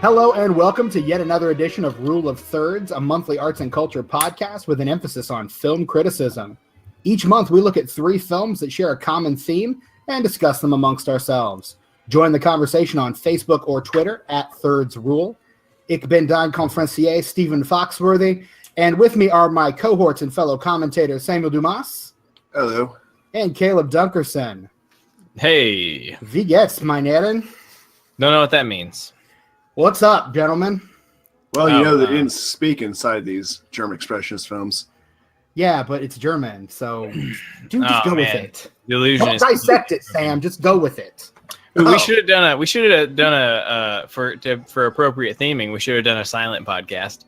Hello and welcome to yet another edition of Rule of Thirds, a monthly arts and culture podcast with an emphasis on film criticism. Each month we look at 3 films that share a common theme and discuss them amongst ourselves. Join the conversation on Facebook or Twitter at Thirds Rule. Ik ben dein conferencier, Stephen Foxworthy, and with me are my cohorts and fellow commentators, Samuel Dumas. Hello. And Caleb Dunkerson. Hey. Wie geht's, mein Herren? Don't know what that means. What's up, gentlemen? Well, you know they didn't speak inside these German Expressionist films. Yeah, but it's German, so just go with it. The illusion Don't dissect it, Sam. Just go with it. We should have done a for appropriate theming. We should have done a silent podcast.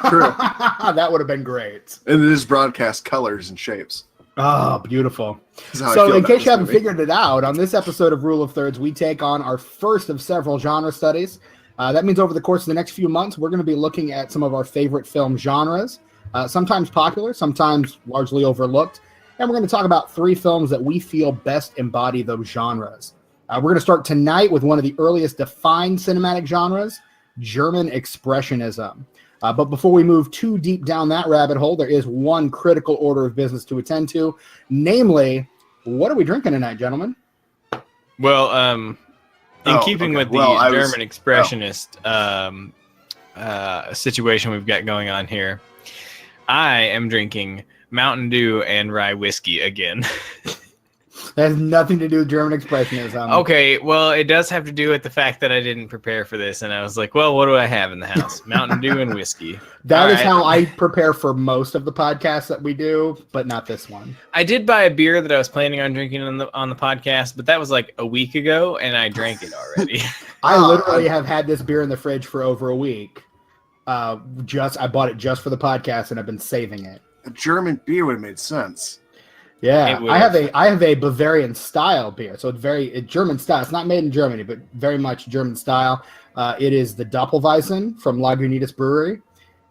True. That would have been great. And it is broadcast colors and shapes. Oh, beautiful. So in case you haven't figured it out, on this episode of Rule of Thirds, we take on our first of several genre studies. That means over the course of the next few months, we're going to be looking at some of our favorite film genres, sometimes popular, sometimes largely overlooked. And we're going to talk about 3 films that we feel best embody those genres. We're going to start tonight with one of the earliest defined cinematic genres, German Expressionism. But before we move too deep down that rabbit hole, there is one critical order of business to attend to. Namely, what are we drinking tonight, gentlemen? Well, in keeping with the German Expressionist situation we've got going on here, I am drinking Mountain Dew and rye whiskey again. That has nothing to do with German Expressionism. Okay, well, it does have to do with the fact that I didn't prepare for this, and I was like, well, what do I have in the house? Mountain Dew and whiskey. That is how I prepare for most of the podcasts that we do, but not this one. I did buy a beer that I was planning on drinking on the podcast, but that was like a week ago, and I drank it already. I literally have had this beer in the fridge for over a week. I bought it just for the podcast, and I've been saving it. A German beer would have made sense. Yeah, I have a Bavarian style beer, so it's German style. It's not made in Germany, but very much German style. It is the Doppelweizen from Lagunitas Brewery,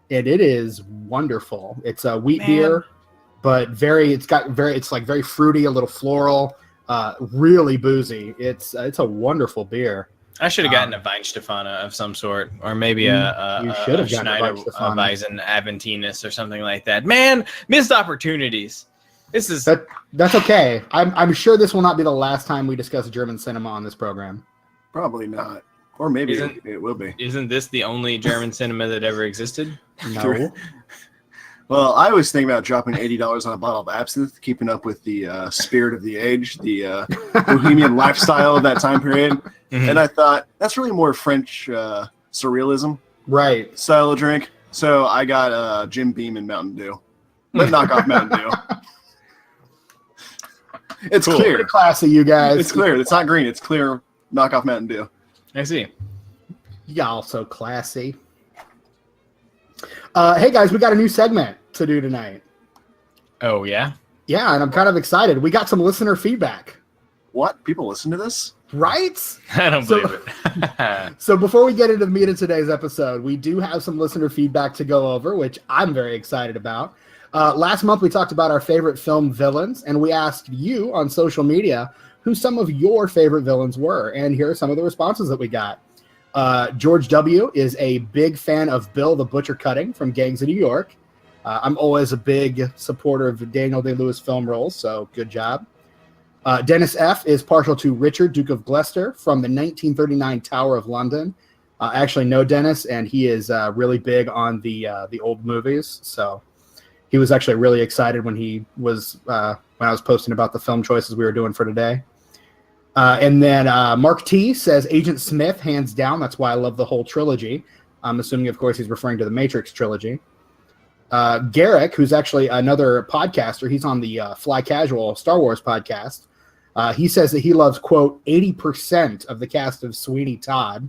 and it is wonderful. It's a wheat beer, but it's like very fruity, a little floral, really boozy. It's a wonderful beer. I should have gotten a Weinstefana of some sort, or maybe a Schneider Weizen Aventinus or something like that. Man, missed opportunities. That's okay. I'm sure this will not be the last time we discuss German cinema on this program. Probably not. Or maybe it will be. Isn't this the only German cinema that ever existed? No. Well, I was thinking about dropping $80 on a bottle of absinthe, keeping up with the spirit of the age, the bohemian lifestyle of that time period. Mm-hmm. And I thought, that's really more French surrealism style of drink. So I got Jim Beam and Mountain Dew. But knock off Mountain Dew. It's cool. Clear. Pretty classy, you guys. It's clear. It's not green. It's clear. Knock off Mountain Dew. I see. Y'all so classy. Hey, guys, we got a new segment to do tonight. Oh, yeah? Yeah, and I'm kind of excited. We got some listener feedback. What? People listen to this? Right? I don't believe it. So before we get into the meat of today's episode, we do have some listener feedback to go over, which I'm very excited about. Last month, we talked about our favorite film villains, and we asked you on social media who some of your favorite villains were. And here are some of the responses that we got. George W. is a big fan of Bill the Butcher Cutting from Gangs of New York. I'm always a big supporter of Daniel Day-Lewis film roles, so good job. Dennis F. is partial to Richard, Duke of Gloucester from the 1939 Tower of London. I actually know Dennis, and he is really big on the old movies, so... He was actually really excited when I was posting about the film choices we were doing for today. And then Mark T says Agent Smith, hands down. That's why I love the whole trilogy. I'm assuming, of course, he's referring to the Matrix trilogy. Garrick, who's actually another podcaster, he's on the Fly Casual Star Wars podcast. He says that he loves, quote, 80% of the cast of Sweeney Todd.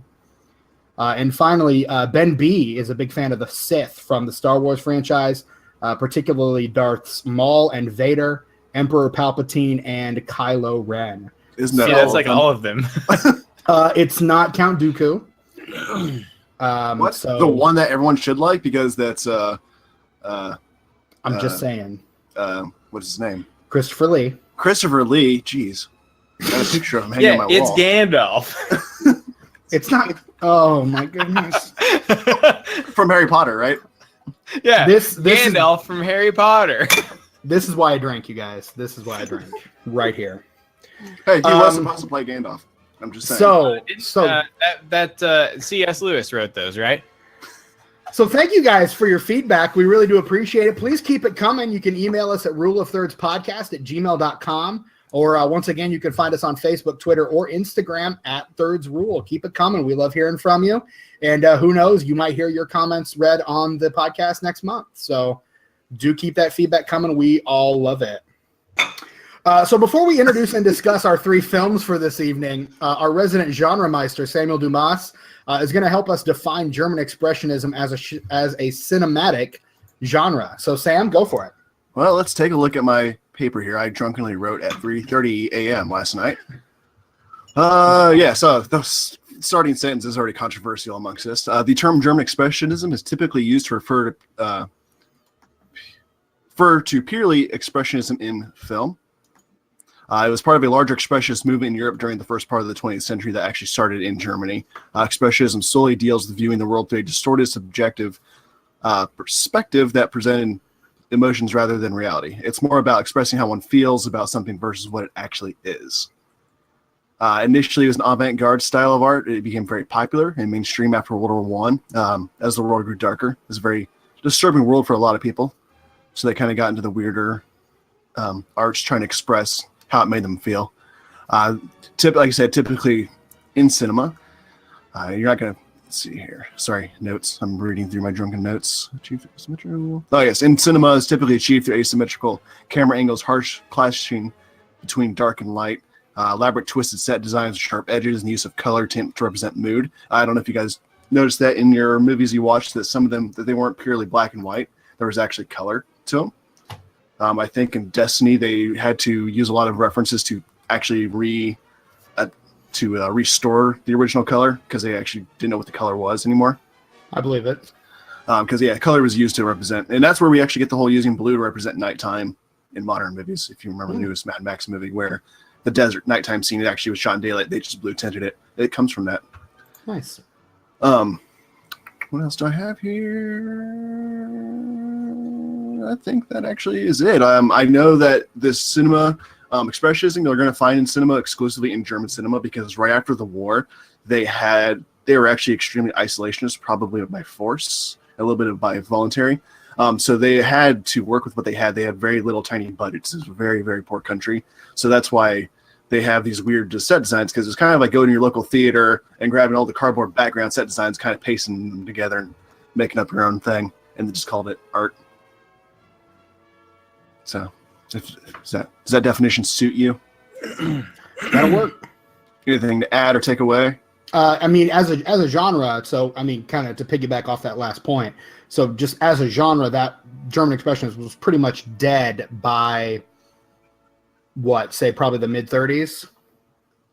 And finally, Ben B is a big fan of the Sith from the Star Wars franchise. Particularly Darths Maul and Vader, Emperor Palpatine, and Kylo Ren. Isn't that that's like all of them? It's not Count Dooku. What's the one that everyone should like? Because that's I'm just saying. What's his name? Christopher Lee. Jeez. Got a picture of him hanging on my wall. It's Gandalf. It's not. Oh my goodness. From Harry Potter, right? Yeah. This Gandalf from Harry Potter. This is why I drank, you guys. This is why I drank. Right here. Hey, he was supposed to play Gandalf. I'm just saying. So C.S. Lewis wrote those, right? So thank you guys for your feedback. We really do appreciate it. Please keep it coming. You can email us at ruleofthirdspodcast@gmail.com. Or once again, you can find us on Facebook, Twitter, or Instagram at Thirds Rule. Keep it coming. We love hearing from you. And who knows, you might hear your comments read on the podcast next month. So do keep that feedback coming. We all love it. So before we introduce and discuss our 3 films for this evening, our resident genre meister, Samuel Dumas, is going to help us define German Expressionism as a cinematic genre. So Sam, go for it. Well, let's take a look at my paper here. I drunkenly wrote at 3:30 a.m. last night. So the starting sentence is already controversial amongst us. The term German Expressionism is typically used to refer to purely Expressionism in film. It was part of a larger Expressionist movement in Europe during the first part of the 20th century that actually started in Germany. Expressionism solely deals with viewing the world through a distorted, subjective perspective that presented emotions rather than reality. It's more about expressing how one feels about something versus what it actually is. Initially, it was an avant-garde style of art. It became very popular and mainstream after World War I. As the world grew darker, it was a very disturbing world for a lot of people. So they kind of got into the weirder arts, trying to express how it made them feel. Like I said, typically in cinema, you're not going to see here. Sorry, notes. I'm reading through my drunken notes. Achieved asymmetrical. Oh yes, in cinema is typically achieved through asymmetrical camera angles, harsh clashing between dark and light, elaborate twisted set designs, sharp edges, and use of color tint to represent mood. I don't know if you guys noticed that in your movies you watched, that some of them that they weren't purely black and white. There was actually color to them. I think in Destiny they had to use a lot of references to actually restore the original color because they actually didn't know what the color was anymore. I believe it. Because color was used to represent, and that's where we actually get the whole using blue to represent nighttime in modern movies. If you remember the newest Mad Max movie where the desert nighttime scene, it actually was shot in daylight, they just blue tinted it. It comes from that. Nice. What else do I have here? I think that actually is it. I know that this cinema Expressionism they're going to find in cinema exclusively in German cinema because right after the war they were actually extremely isolationist, probably by force, a little bit of by voluntary. So they had to work with what they had. They had very little tiny budgets. It's a very, very poor country. So that's why they have these weird set designs, because it's kind of like going to your local theater and grabbing all the cardboard background set designs, kind of pasting them together and making up your own thing, and they just called it art. So does that definition suit you? That'll work. Anything to add or take away? I mean, as a genre, so I mean, kind of to piggyback off that last point. So just as a genre, that German Expressionism was pretty much dead by probably the mid 30s.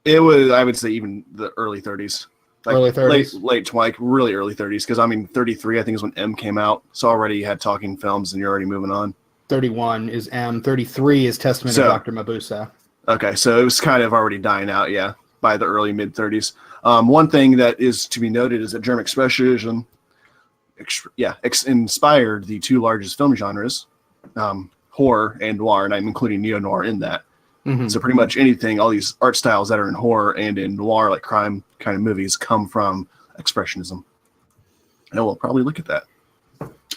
It was, I would say, even the early 30s. Like early 30s, late really early 30s. Because I mean, 33, I think is when M came out. So already you had talking films, and you're already moving on. 31 is M. 33 is Testament of Dr. Mabuse. Okay, so it was kind of already dying out, by the early mid 30s. One thing that is to be noted is that German Expressionism, inspired the 2 largest film genres, horror and noir, and I'm including neo-noir in that. Mm-hmm. So pretty much anything, all these art styles that are in horror and in noir, like crime kind of movies, come from Expressionism. And we'll probably look at that.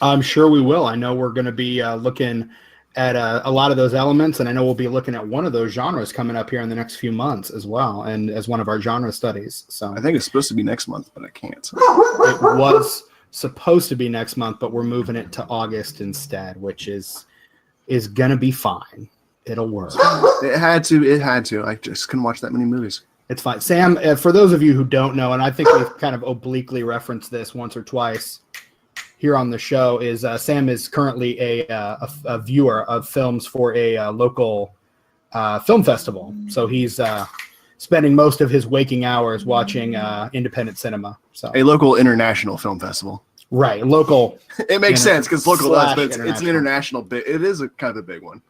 I'm sure we will. I know we're going to be looking at a lot of those elements, and I know we'll be looking at one of those genres coming up here in the next few months as well, and as one of our genre studies. So I think it's supposed to be next month, but I can't. It was supposed to be next month, but we're moving it to August instead, which is going to be fine. It'll work. It had to. I just couldn't watch that many movies. It's fine. Sam, for those of you who don't know, and I think we've kind of obliquely referenced this once or twice here on the show, is Sam is currently a viewer of films for a local film festival. So he's spending most of his waking hours watching independent cinema. So a local international film festival. Right, local. It makes sense because local does, but it's an international bit. It is a kind of a big one.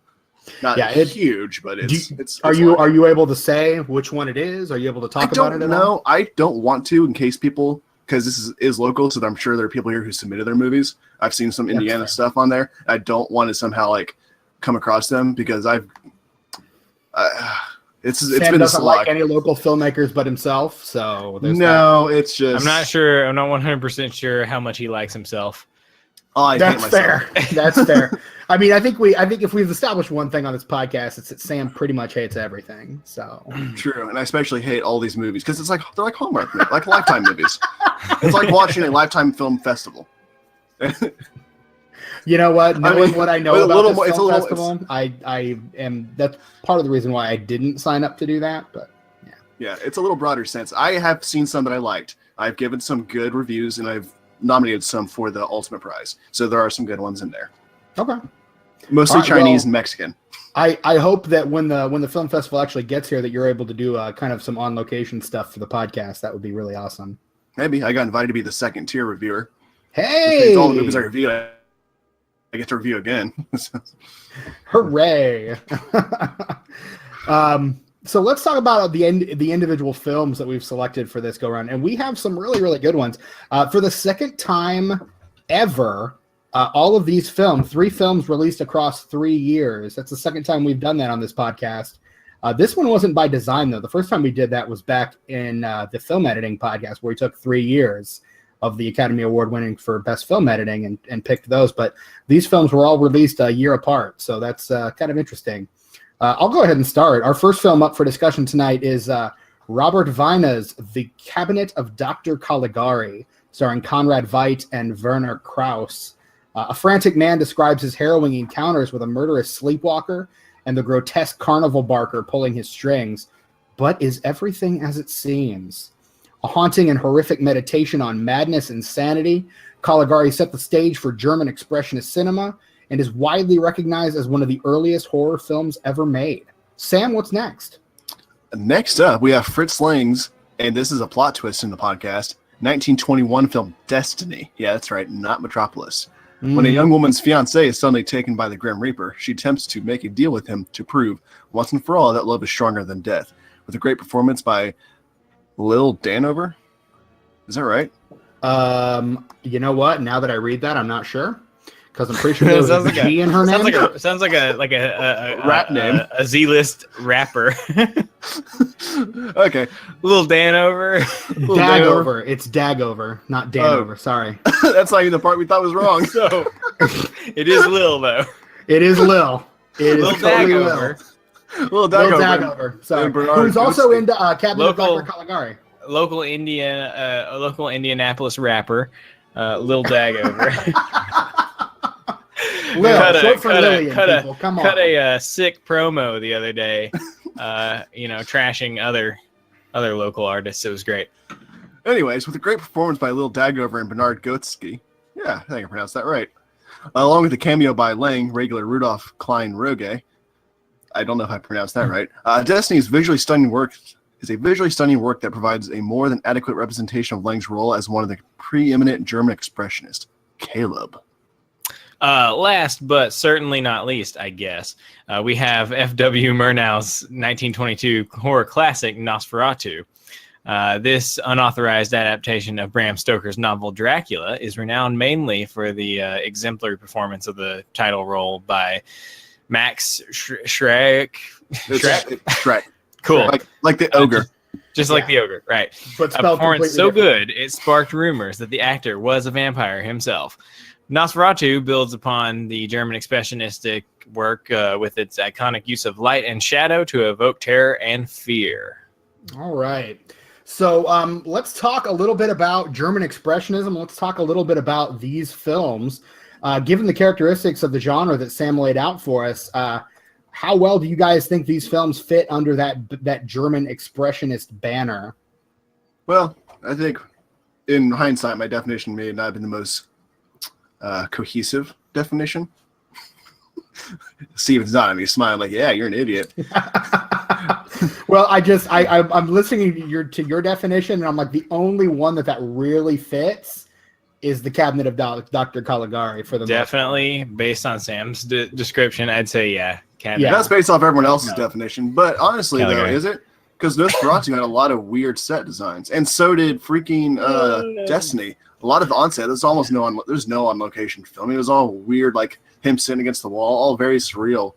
Not huge, but it's. Are you able to say which one it is? Are you able to talk about it at all? I don't want to, in case people, because this is local, so I'm sure there are people here who submitted their movies. I've seen some Indiana stuff on there. I don't want to somehow like come across them because it's Sam been doesn't like any local filmmakers but himself, so it's just I'm not sure. I'm not 100% sure how much he likes himself. That's fair. That's fair. I mean, I think if we've established one thing on this podcast, it's that Sam pretty much hates everything. So true, and I especially hate all these movies because they're like Hallmark, like Lifetime movies. It's like watching a Lifetime film festival. You know what? Knowing what I know about this film festival, I am. That's part of the reason why I didn't sign up to do that. But yeah, it's a little broader sense. I have seen some that I liked. I've given some good reviews, and I've nominated some for the ultimate prize. So there are some good ones in there. Okay. Mostly Chinese and Mexican. I hope that when the film festival actually gets here, that you're able to do kind of some on location stuff for the podcast. That would be really awesome. Maybe. I got invited to be the second tier reviewer. Hey! All the movies I review, I get to review again. Hooray! So let's talk about the individual films that we've selected for this go around, and we have some really, really good ones. For the second time ever, all of these films, 3 films released across 3 years. That's the second time we've done that on this podcast. This one wasn't by design, though. The first time we did that was back in the film editing podcast, where we took 3 years of the Academy Award winning for Best Film Editing and picked those. But these films were all released a year apart, so that's kind of interesting. I'll go ahead and start. Our first film up for discussion tonight is Robert Wiene's The Cabinet of Dr. Caligari, starring Conrad Veidt and Werner Krauss. A frantic man describes his harrowing encounters with a murderous sleepwalker and the grotesque carnival barker pulling his strings. But is everything as it seems? A haunting and horrific meditation on madness and sanity, Caligari set the stage for German Expressionist cinema and is widely recognized as one of the earliest horror films ever made. Sam, what's next? Next up, we have Fritz Lang's, and this is a plot twist in the podcast, 1921 film Destiny. Yeah, that's right, not Metropolis. When a young woman's fiancé is suddenly taken by the Grim Reaper, she attempts to make a deal with him to prove, once and for all, that love is stronger than death. With a great performance by Lil Danover. Is that right? You know what? Now that I read that, I'm not sure. Because I'm pretty sure there's a G in her name. Sounds like a rap name. A Z-list rapper. Okay. Little Danover. Dagover. It's Dagover, not Danover. Sorry. That's not even the part we thought was wrong. So it is Lil, though. It is Lil. It is Lil totally Dagover. Lil Dagover. Sorry. Who's also into Cabinet of Dr. Caligari. Local Indianapolis rapper, Lil Dagover. Cut a sick promo the other day, trashing other local artists. It was great. Anyways, with a great performance by Lil Dagover and Bernard Goetsky, yeah, I think I pronounced that right, along with a cameo by Lang, regular Rudolph Klein Roge. I don't know if I pronounced that right. Destiny is a visually stunning work that provides a more than adequate representation of Lang's role as one of the preeminent German expressionists. Caleb. Last, but certainly not least, I guess, we have F.W. Murnau's 1922 horror classic, Nosferatu. This unauthorized adaptation of Bram Stoker's novel Dracula is renowned mainly for the exemplary performance of the title role by Max Schreck. Cool. Like the ogre. Just like the ogre, right. But a performance so good, it sparked rumors that the actor was a vampire himself. Nosferatu builds upon the German expressionistic work with its iconic use of light and shadow to evoke terror and fear. All right. So let's talk a little bit about German expressionism. Let's talk a little bit about these films. Given the characteristics of the genre that Sam laid out for us, how well do you guys think these films fit under that German expressionist banner? Well, I think in hindsight, my definition may not have been the most cohesive definition. Steven's not. He's smiling like, yeah, you're an idiot. Well, I'm listening to your definition, and I'm like, the only one that really fits is the Cabinet of Dr. Caligari for the Definitely, based on Sam's description, I'd say yeah. Yeah, that's based off everyone else's definition. But honestly, Caligari. though, is it? Because Nosferatu had a lot of weird set designs, and so did freaking Destiny. A lot of the onset, there's almost there's no on location filming. It was all weird, like him sitting against the wall, all very surreal,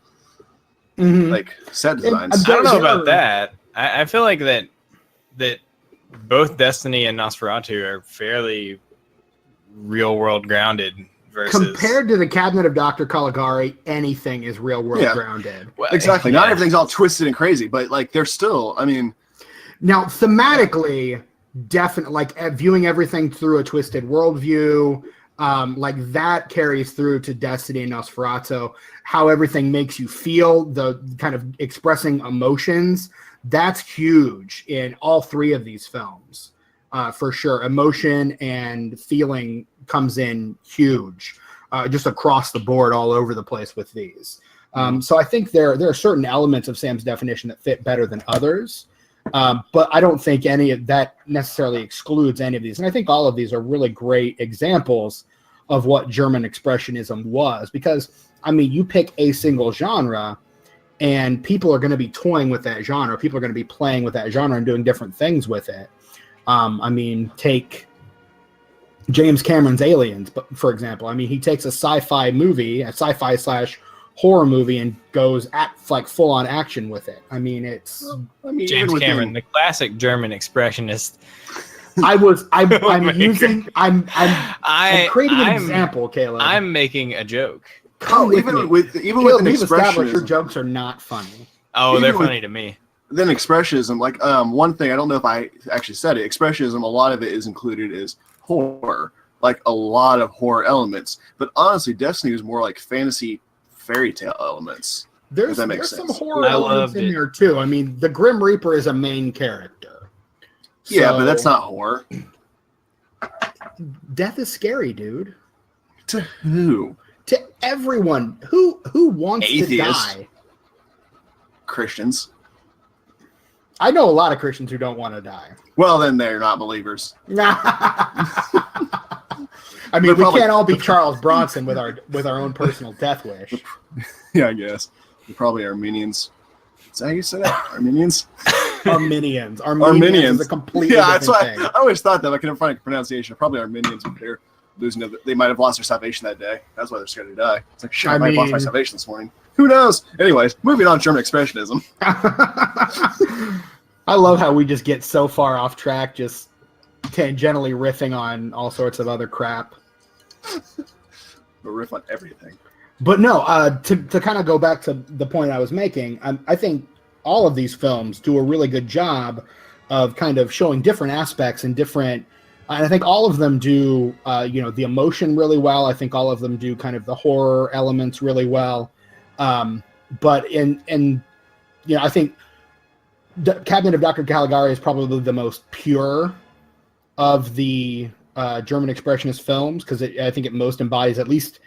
like set designs. I don't know about that. I feel like that both Destiny and Nosferatu are fairly real world grounded. Versus... Compared to the Cabinet of Dr. Caligari, anything is real world grounded. Well, exactly. Not everything's all twisted and crazy, but like they're still, I mean. Now, thematically, definitely, like viewing everything through a twisted worldview, like that carries through to Destiny and Nosferatu. How everything makes you feel, the kind of expressing emotions, that's huge in all three of these films. For sure. Emotion and feeling comes in huge, just across the board, all over the place with these. So I think there are certain elements of Sam's definition that fit better than others, but I don't think any of that necessarily excludes any of these. And I think all of these are really great examples of what German Expressionism was, because, I mean, you pick a single genre, and people are going to be toying with that genre. People are going to be playing with that genre and doing different things with it. I mean, take James Cameron's Aliens, but for example, I mean, he takes a sci-fi movie, a sci-fi/horror movie, and goes at like full-on action with it. I mean, it's James Cameron, the classic German expressionist. I'm creating an example, Caleb. I'm making a joke. Even with an expressionism, your jokes are not funny. Oh, they're funny to me. Then Expressionism, like one thing, I don't know if I actually said it, Expressionism, a lot of it is included is horror, like a lot of horror elements. But honestly, Destiny is more like fantasy fairy tale elements. There's some horror elements in there too. I mean, the Grim Reaper is a main character. Yeah, but that's not horror. Death is scary, dude. To who? To everyone. Who wants Atheists. to die? Christians. I know a lot of Christians who don't want to die. Well, then they're not believers. I mean, we can't all be Charles Bronson with our own personal death wish. Yeah, I guess. They're probably Armenians. Is that how you say that? Armenians? Armenians. Armenians is a completely different thing. I always thought that. I couldn't find a pronunciation. Probably Armenians, but they're losing. They might have lost their salvation that day. That's why they're scared to die. It's like, shit, I might have lost my salvation this morning. Who knows? Anyways, moving on to German Expressionism. I love how we just get so far off track, just tangentially riffing on all sorts of other crap. We riff on everything. But no, to kind of go back to the point I was making, I think all of these films do a really good job of kind of showing different aspects and different. And I think all of them do, the emotion really well. I think all of them do kind of the horror elements really well. But I think the Cabinet of Dr. Caligari is probably the most pure of the German Expressionist films, because I think it most embodies, at least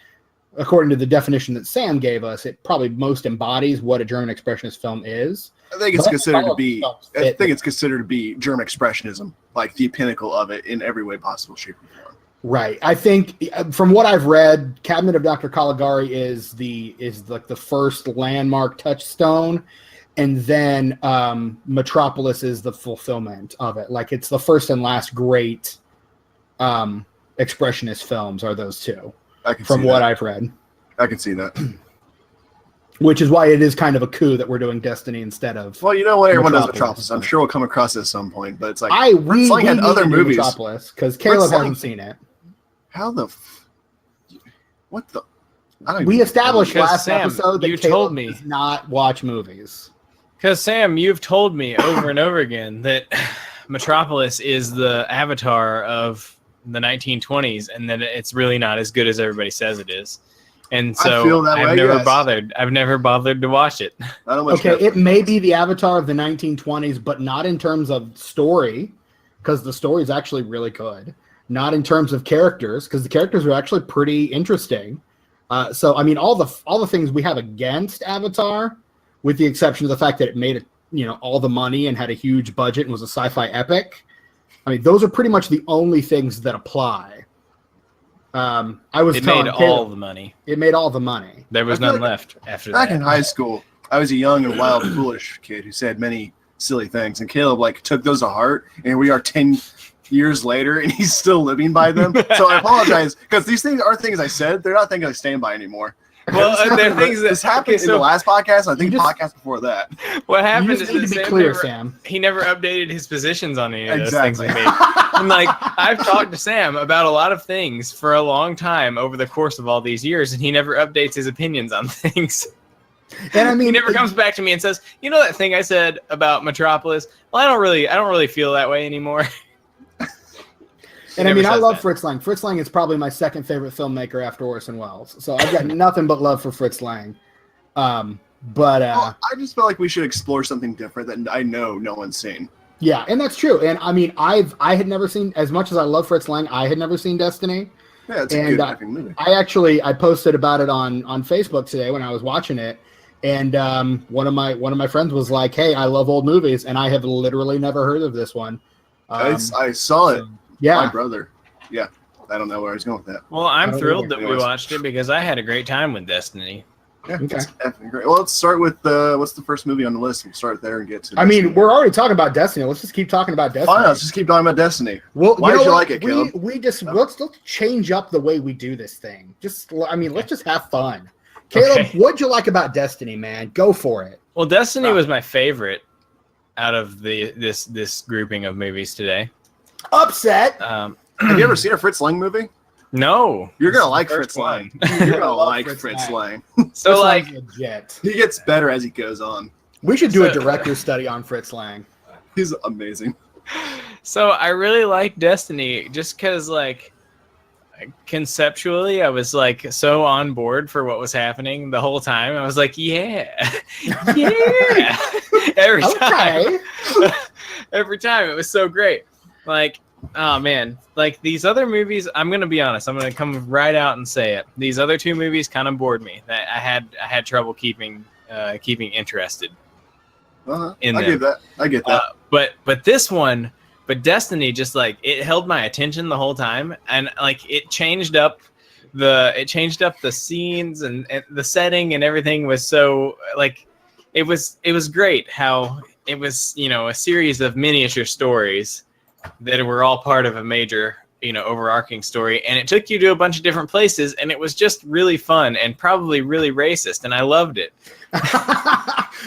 according to the definition that Sam gave us, it probably most embodies what a German Expressionist film is. I think it's considered to be. I think it's considered to be German Expressionism, like the pinnacle of it in every way possible, shape, or form. Right. I think from what I've read, Cabinet of Dr. Caligari is like the first landmark touchstone, and then Metropolis is the fulfillment of it. Like, it's the first and last great expressionist films are those two. From what I've read. I can see that. Which is why it is kind of a coup that we're doing Destiny instead of. Well, you know what? Everyone does Metropolis. I'm sure we'll come across it at some point, but it's like we had other movies. Metropolis, because Caleb hasn't seen it. How the? What the? We established last episode that you Caleb told me does not watch movies. Because Sam, you've told me over and over again that Metropolis is the Avatar of the 1920s, and that it's really not as good as everybody says it is. And so I've never bothered to watch it. It may be the Avatar of the 1920s, but not in terms of story, because the story is actually really good. Not in terms of characters, because the characters are actually pretty interesting. So I mean, all the things we have against Avatar, with the exception of the fact that it made all the money and had a huge budget and was a sci-fi epic. I mean, those are pretty much the only things that apply I was It telling made Caleb, all the money. it made all the money. There was I feel none like left after Back that. in high school, I was a young and wild, foolish kid who said many silly things, and Caleb like took those to heart. And we are 10 years later, and he's still living by them. So I apologize because these things are things I said. They're not things I stand by anymore. Well, there are things that this happened in the last podcast. I think You just- podcast before that. What You happened just is need to that be Sam clear, never, Sam. he never updated his positions on any of those Exactly. things we made. And like I've talked to Sam about a lot of things for a long time over the course of all these years, and he never updates his opinions on things. And I He mean, never comes back to me and says, "You know that thing I said about Metropolis? Well, I don't really feel that way anymore." And I mean, I says love that. Fritz Lang. Fritz Lang is probably my second favorite filmmaker after Orson Welles. So I've got nothing but love for Fritz Lang. Well, I just felt like we should explore something different that I know no one's seen. Yeah, and that's true. And I mean, I had never seen, as much as I love Fritz Lang, I had never seen Destiny. Yeah, it's a And, good fucking movie. I posted about it on Facebook today when I was watching it, and one of my friends was like, "Hey, I love old movies, and I have literally never heard of this one." I saw it. Yeah, My brother. Yeah, I don't know where I was going with that. Well, I'm don't thrilled either. that we watched it because I had a great time with Destiny. Yeah, Okay. it's definitely great. Well, let's start with what's the first movie on the list? We'll start there and get to. I mean, Destiny. we're already talking about Destiny. Let's just keep talking about Destiny. Fine. Let's just keep talking about Destiny. Well, Why you know did you what? like it, Caleb? We just let's change up the way we do this thing. Let's just have fun. Caleb, Okay. what'd you like about Destiny, man? Go for it. Well, Destiny was my favorite out of this grouping of movies today. Upset. Have you ever seen a Fritz Lang movie? No, You're this gonna is like the first Fritz one. Lang. You're gonna love like Fritz Fritz Lang. Lang. So Fritz like, Lang's legit. He gets better as he goes on. We should do a So- director's study on Fritz Lang. He's amazing. so I really like Destiny just because like conceptually I was like so on board for what was happening the whole time. I was like, yeah, yeah, every time. Okay. Every time it was so great. Like, oh man, like these other movies, I'm gonna be honest, I'm gonna come right out and say it. These other two movies kind of bored me. That I had trouble keeping interested in I them. get that. I get that. But this one, but Destiny just like it held my attention the whole time, and like it changed up the scenes and the setting and everything was so like it was great how it was, you know, a series of miniature stories that were all part of a major, you know, overarching story, and it took you to a bunch of different places, and it was just really fun and probably really racist, and I loved it.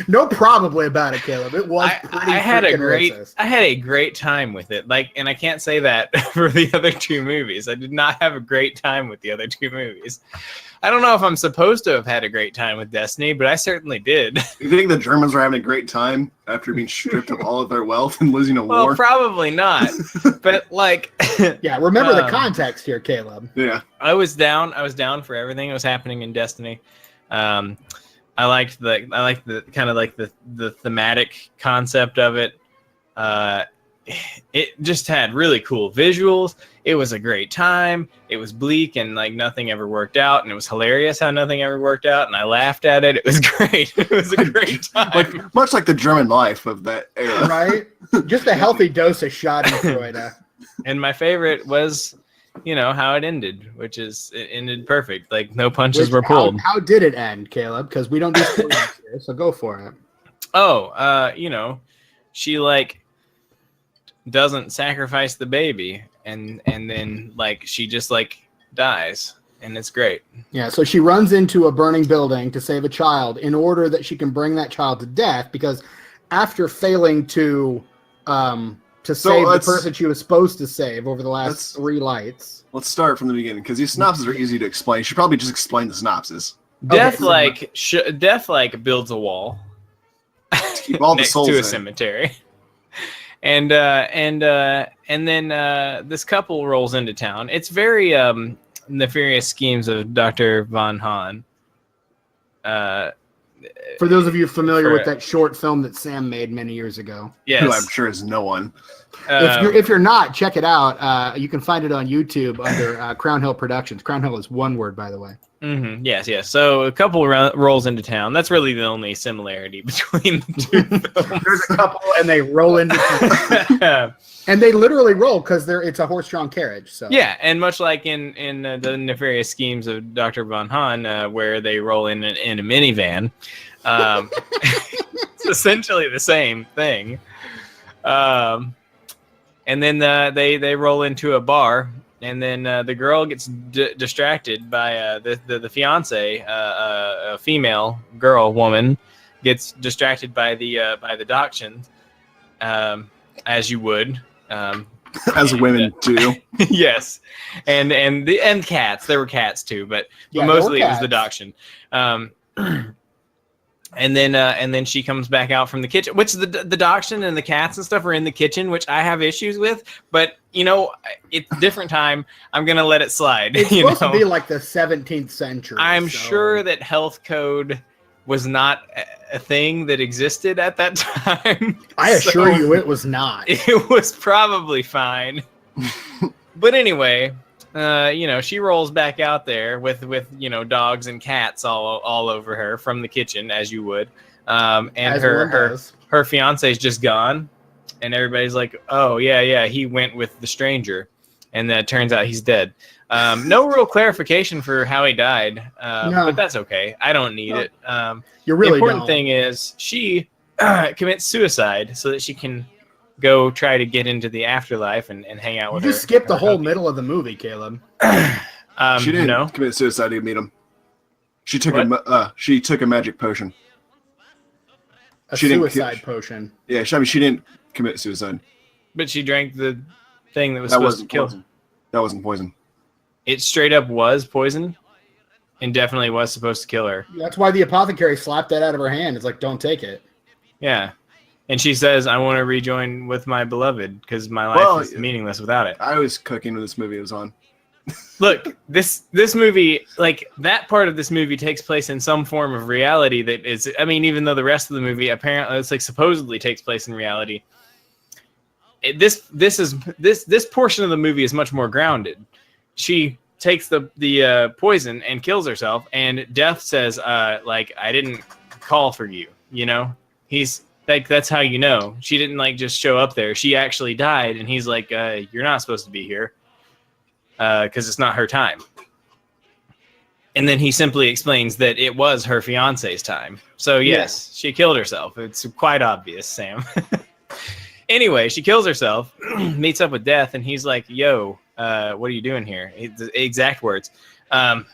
No, probably about it, Caleb. It was pretty I had a freaking great racist. I had a great time with it. Like, and I can't say that for the other two movies. I did not have a great time with the other two movies. I don't know if I'm supposed to have had a great time with Destiny, but I certainly did. You think the Germans were having a great time after being stripped of all of their wealth and losing a Well, war? probably not. But like, Yeah, remember the Um, context here, Caleb. Yeah. I was down for everything that was happening in Destiny. I liked the kind of like the thematic concept of it. It just had really cool visuals. It was a great time. It was bleak and like nothing ever worked out, and it was hilarious how nothing ever worked out, and I laughed at it. It was great. It was a great time. Like much like the German life of that era. Right? Just a healthy dose of Schadenfreude. And my favorite was, you know, how it ended, which is it ended perfect. Like no punches were pulled. How did it end, Caleb? Because we don't do spoilers here, so go for it. Oh, you know, she like doesn't sacrifice the baby, and then like she just like dies, and it's great. Yeah, so she runs into a burning building to save a child in order that she can bring that child to death, because after failing to save the person she was supposed to save over the last 3 lights. Let's start from the beginning because these synopses are easy to explain. You should probably just explain the synopsis. Death Okay. like builds a wall To keep all the next souls to a in. cemetery. And then this couple rolls into town. It's very nefarious schemes of Dr. Von Hahn. For those of you familiar For- with that short film that Sam made many years ago. Who I'm Yes. sure is no one. If you're not, check it out. You can find it on YouTube under Crown Hill Productions. Crown Hill is one word, by the way. Yes, yes. So a couple rolls into town. That's really the only similarity between the two films. There's a couple, and they roll into town. And they literally roll because it's a horse-drawn carriage. So yeah, and much like in the nefarious schemes of Dr. Von Hahn, where they roll in a minivan, it's essentially the same thing. And then they roll into a bar, and then the girl gets distracted by the fiance, a female woman, gets distracted by the dachshund, as you would. As women do. Yes, and cats. There were cats too, but mostly it was the dachshund. And then she comes back out from the kitchen, which the dachshund and the cats and stuff are in the kitchen, which I have issues with. But it's a different time. I'm gonna let it slide. It's supposed to be like the 17th century. I'm sure that health code was not a thing that existed at that time. I assure you it was not. It was probably fine. But anyway, she rolls back out there with dogs and cats all over her from the kitchen, as you would. And as her fiance's just gone, and everybody's like, oh yeah, he went with the stranger, and then it turns out he's dead. No real clarification for how he died, but that's okay. I don't need it. You really the important don't. thing is she commits suicide so that she can go try to get into the afterlife and hang out with her. You just skipped the whole middle of the movie, Caleb. She didn't commit suicide to meet him. She took a magic potion. A suicide potion. Yeah, she didn't commit suicide. But she drank the thing that was supposed to kill her. That wasn't poison. It straight up was poison and definitely was supposed to kill her. That's why the apothecary slapped that out of her hand. It's like, don't take it. Yeah. And she says, I want to rejoin with my beloved because my life is meaningless without it. I was cooking when this movie was on. Look, this movie, like that part of this movie takes place in some form of reality that is, I mean, even though the rest of the movie apparently it's like supposedly takes place in reality. This portion of the movie is much more grounded. She takes the poison and kills herself, and Death says, I didn't call for you, He's like, that's how you know. She didn't just show up there. She actually died, and he's like, you're not supposed to be here because it's not her time. And then he simply explains that it was her fiance's time. So yes, She killed herself. It's quite obvious, Sam. Anyway, she kills herself, meets up with Death, and he's like, yo, what are you doing here? The exact words. And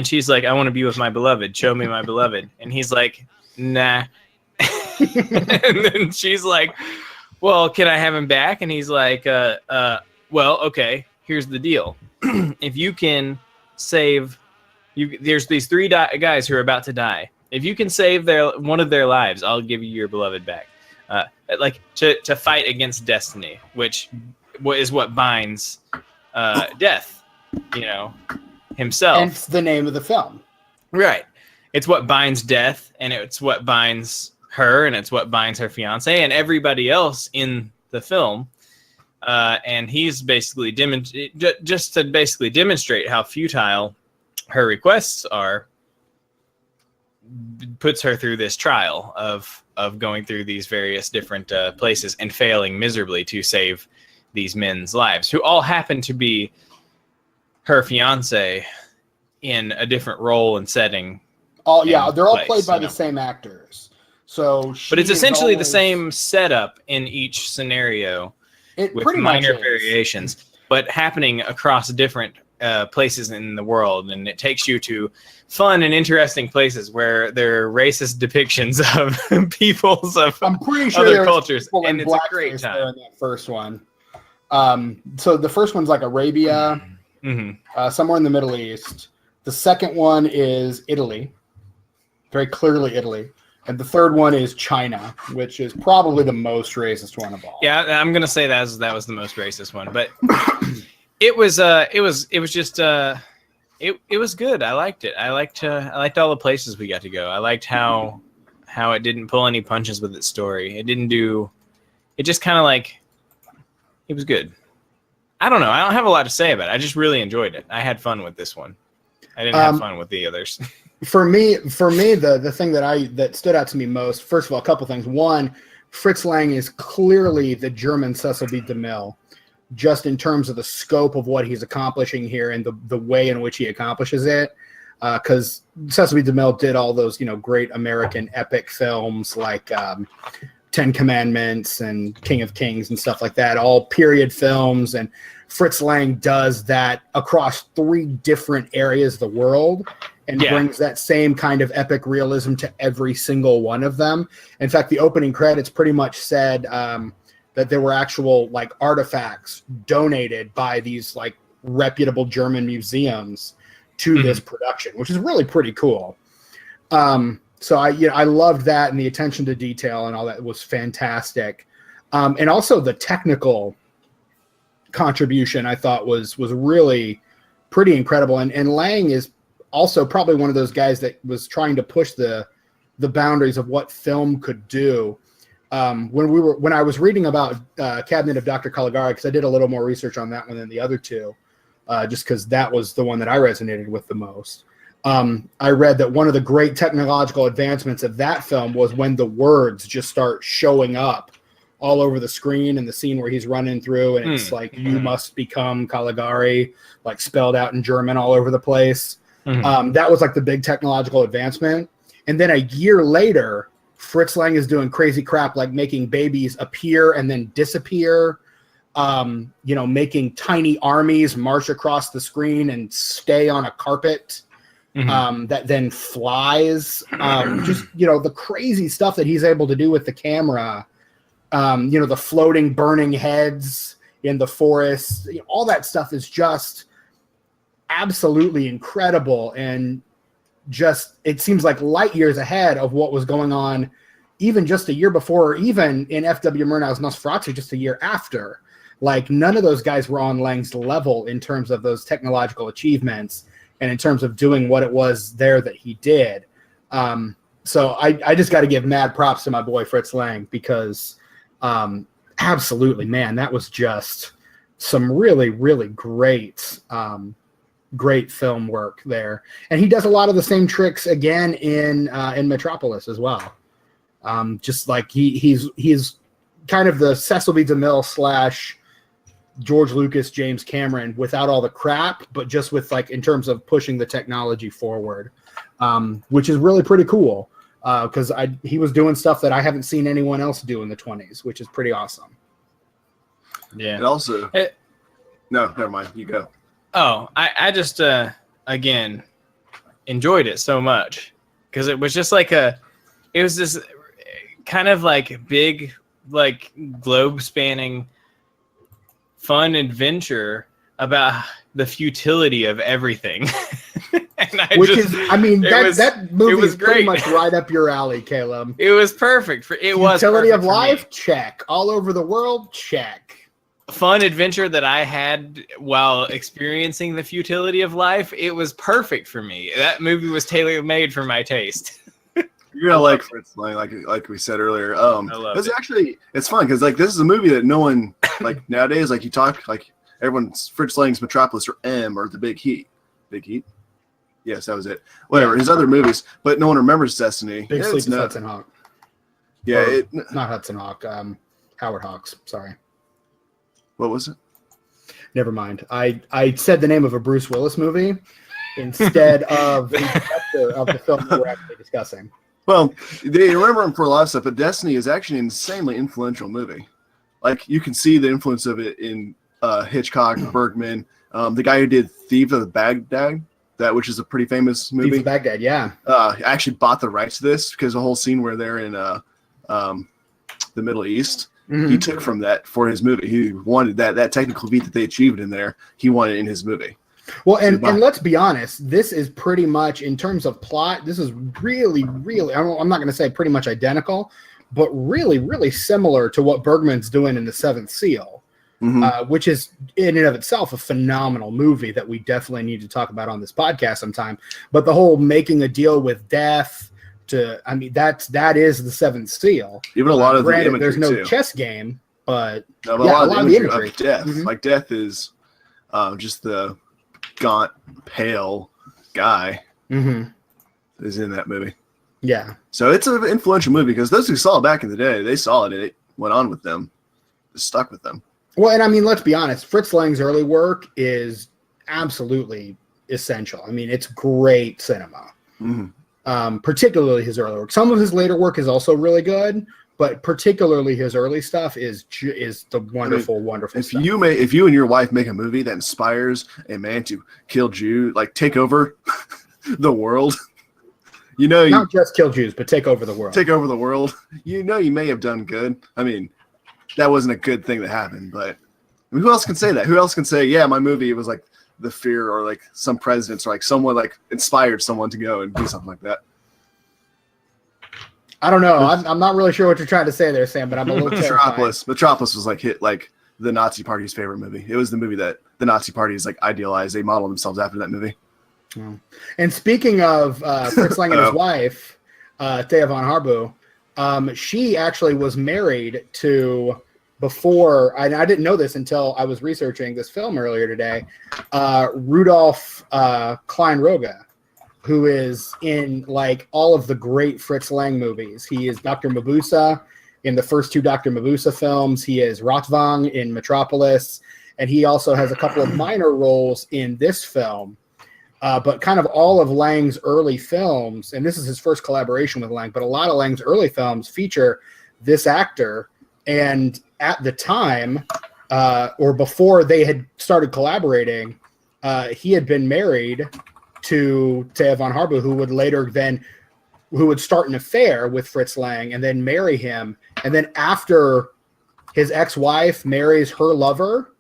she's like, I want to be with my beloved. Show me my beloved. And he's like, nah. And then she's like, well, can I have him back? And he's like, well, okay, here's the deal. If you can save, there's these three guys who are about to die. If you can save one of their lives, I'll give you your beloved back. To fight against destiny, which is what binds Death, himself. And it's the name of the film. Right. It's what binds Death, and it's what binds her, and it's what binds her fiance, and everybody else in the film. And he's basically just to basically demonstrate how futile her requests are, puts her through this trial of going through these various different places and failing miserably to save these men's lives, who all happen to be her fiance in a different role and setting. They're all played by the same actors. But it's essentially the same setup in each scenario with minor variations, but happening across different places in the world, and it takes you to fun and interesting places where there are racist depictions of peoples of I'm pretty sure other cultures, and it's a great time. In that first one, so the first one's like Arabia, somewhere in the Middle East. The second one is Italy, very clearly Italy, and the third one is China, which is probably the most racist one of all. Yeah, I'm gonna say that was the most racist one, but. It was good. I liked it. I liked all the places we got to go. I liked how it didn't pull any punches with its story. It just kind of it was good. I don't know. I don't have a lot to say about it. I just really enjoyed it. I had fun with this one. I didn't have fun with the others. For me, the thing that stood out to me most, first of all, a couple things. One, Fritz Lang is clearly the German Cecil B. DeMille, just in terms of the scope of what he's accomplishing here and the way in which he accomplishes it. Because Cecil B. DeMille did all those, great American epic films like Ten Commandments and King of Kings and stuff like that, all period films. And Fritz Lang does that across 3 different areas of the world and brings that same kind of epic realism to every single one of them. In fact, the opening credits pretty much said that there were actual artifacts donated by these reputable German museums to this production, which is really pretty cool. So I loved that, and the attention to detail and all that was fantastic. And also the technical contribution I thought was really pretty incredible. And Lang is also probably one of those guys that was trying to push the boundaries of what film could do. When I was reading about Cabinet of Dr. Caligari, because I did a little more research on that one than the other two, just because that was the one that I resonated with the most. I read that one of the great technological advancements of that film was when the words just start showing up all over the screen in the scene where he's running through, and it's you must become Caligari, spelled out in German all over the place. That was the big technological advancement. And then a year later, Fritz Lang is doing crazy crap like making babies appear and then disappear, making tiny armies march across the screen and stay on a carpet that then flies. Just, the crazy stuff that he's able to do with the camera, the floating burning heads in the forest, all that stuff is just absolutely incredible. And just, it seems like light years ahead of what was going on even just a year before, or even in F.W. Murnau's Nosferatu just a year after. None of those guys were on Lang's level in terms of those technological achievements and in terms of doing what it was there that he did. So I just got to give mad props to my boy Fritz Lang, because absolutely, man, that was just some really, really great film work there. And he does a lot of the same tricks again in Metropolis as well. Just he's kind of the Cecil B. DeMille / George Lucas, James Cameron without all the crap, but just with in terms of pushing the technology forward, which is really pretty cool. Because he was doing stuff that I haven't seen anyone else do in the 20s, which is pretty awesome. Yeah. And also, no, never mind. You go. Oh, I just again enjoyed it so much, because it was just it was this kind of big globe spanning fun adventure about the futility of everything. That movie is pretty great. much right up your alley, Caleb. It was perfect. Futility of life, check. All over the world, check. Fun adventure that I had while experiencing the futility of life, it was perfect for me. That movie was tailor-made for my taste. You're gonna like Fritz Lang, like we said earlier. I love it. Actually, it's fun because this is a movie that no one nowadays you talk everyone's Fritz Lang's Metropolis or M or The Big Heat. Big Heat. Yes, that was it. Whatever, his other movies, but no one remembers Destiny. Big Sleep is Hudson Hawk. Yeah, not Hudson Hawk. Howard Hawks. Sorry. What was it? Never mind. I said the name of a Bruce Willis movie instead of the director of the film that we're actually discussing. Well, they remember him for a lot of stuff, but Destiny is actually an insanely influential movie. You can see the influence of it in Hitchcock, Bergman, the guy who did Thieves of Baghdad, which is a pretty famous movie. Thieves of Baghdad, yeah. Actually bought the rights to this because the whole scene where they're in the Middle East, he took from that for his movie. He wanted that technical feat that they achieved in there. He wanted it in his movie. Well, and let's be honest, this is pretty much, in terms of plot, this is really, really, I'm not going to say pretty much identical, but really, really similar to what Bergman's doing in The Seventh Seal, which is in and of itself a phenomenal movie that we definitely need to talk about on this podcast sometime. But the whole making a deal with death, that is The Seventh Seal. Even a lot of the imagery, there's no too. Chess game, but a lot of the imagery of death. Death is just the gaunt, pale, guy Mm-hmm. is in that movie. Yeah. So it's an influential movie because those who saw it back in the day, they saw it and it went on with them. It stuck with them. Well, and I mean, let's be honest. Fritz Lang's early work is absolutely essential. I mean, it's great cinema. Particularly his early work. Some of his later work is also really good, but particularly his early stuff is the wonderful, wonderful stuff. If you and your wife make a movie that inspires a man to kill Jews, like take over the world, not just kill Jews, but take over the world. Take over the world. You may have done good. I mean, that wasn't a good thing that happened, but I mean, who else can say that? Who else can say, yeah, my movie was like the fear or like some presidents or like someone like inspired someone to go and do something like that? I don't know. I'm not really sure what you're trying to say there, Sam, but I'm a little terrified. Metropolis was like the Nazi Party's favorite movie. It was the movie that the Nazi Party is like idealized. They modeled themselves after that movie. Oh. And speaking of Fritz Lang and his wife, Thea von Harbu, she actually was married to, before, I didn't know this until I was researching this film earlier today, Rudolf Klein-Roge, who is in like all of the great Fritz Lang movies. He is Dr. Mabuse in the first two Dr. Mabuse films. He is Rotwang in Metropolis, and he also has a couple of minor roles in this film. But kind of all of Lang's early films, and this is his first collaboration with Lang, but a lot of Lang's early films feature this actor. And at the time, or before they had started collaborating, he had been married to Thea von Harbu, who would start an affair with Fritz Lang and then marry him. And then after his ex-wife marries her lover,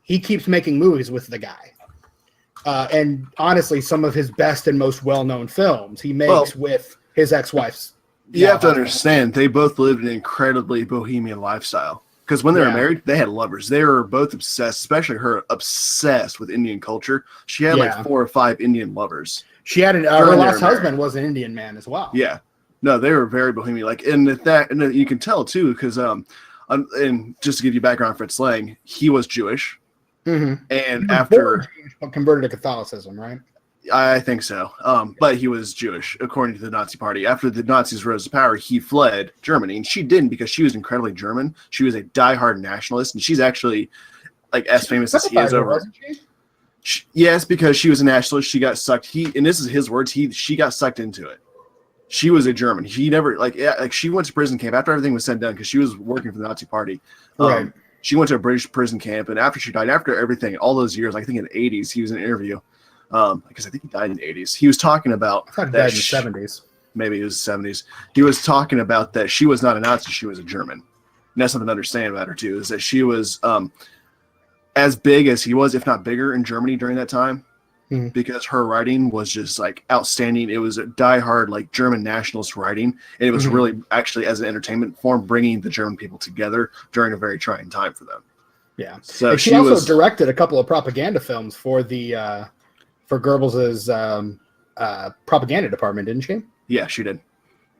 he keeps making movies with the guy. And honestly, some of his best and most well-known films he makes with his ex-wife's. You have to understand, they both lived an incredibly bohemian lifestyle. Because when they were married, they had lovers. They were both obsessed, especially her, obsessed with Indian culture. She had like 4 or 5 Indian lovers. She had her last husband was an Indian man as well. Yeah, no, they were very bohemian. Like, and you can tell too, because and just to give you background, Fritz Lang, he was Jewish, and after converted to Catholicism, right? I think so. But he was Jewish, according to the Nazi Party. After the Nazis rose to power, he fled Germany, and she didn't because she was incredibly German. She was a diehard nationalist, and she's actually like as famous as he is over. Wasn't she? Yes, because she was a nationalist. She got sucked. And this is his words. She got sucked into it. She was a German. She never she went to prison camp after everything was said and done because she was working for the Nazi Party. Right. She went to a British prison camp, and after she died, after everything, all those years, I think in the 80s, he was in an interview. Because I think he died in the 80s. He was talking about I thought he died in the 70s. Maybe it was the 70s. He was talking about that she was not a Nazi, she was a German. And that's something to understand about her too, is that she was as big as he was, if not bigger, in Germany during that time. Because her writing was just like outstanding. It was a diehard like German nationalist writing, and it was really actually as an entertainment form bringing the German people together during a very trying time for them. Yeah. So and she also directed a couple of propaganda films for the for Goebbels's propaganda department, didn't she? Yeah, she did.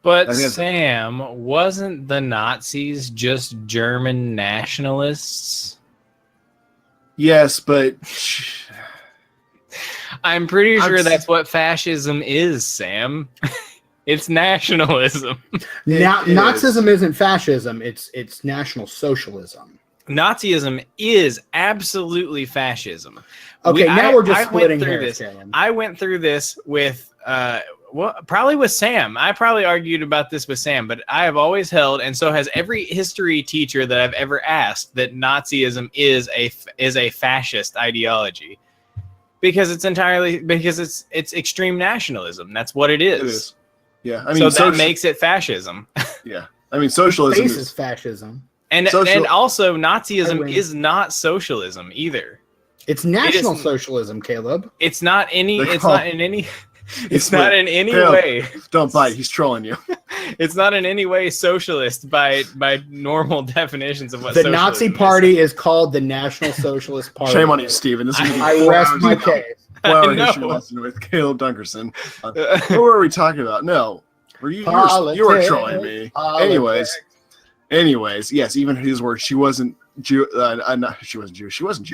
But Sam, wasn't the Nazis just German nationalists? Yes, but I'm pretty sure that's what fascism is, Sam. It's nationalism. Nazism isn't fascism, it's National Socialism. Nazism is absolutely fascism. Okay, we're just splitting hairs. I went through this with probably with Sam. I probably argued about this with Sam, but I have always held, and so has every history teacher that I've ever asked, that Nazism is a fascist ideology. Because it's extreme nationalism. That's what it is. It is. Yeah, I mean, so that makes it fascism. Yeah, I mean, socialism is fascism, and also Nazism is not socialism either. It's National Socialism, Caleb. It's not any. It's not in any. It's not in any way. Don't bite. He's trolling you. It's not in any way socialist by normal definitions of what the Nazi Party is called the National Socialist Party. Shame on you, Stephen. This is I rest my case. 4-hour history lesson with Caleb Dunkerson. What were we talking about? No, you were trolling me. Anyways, yes. Even his words, she wasn't Jew. She wasn't Jewish. She wasn't.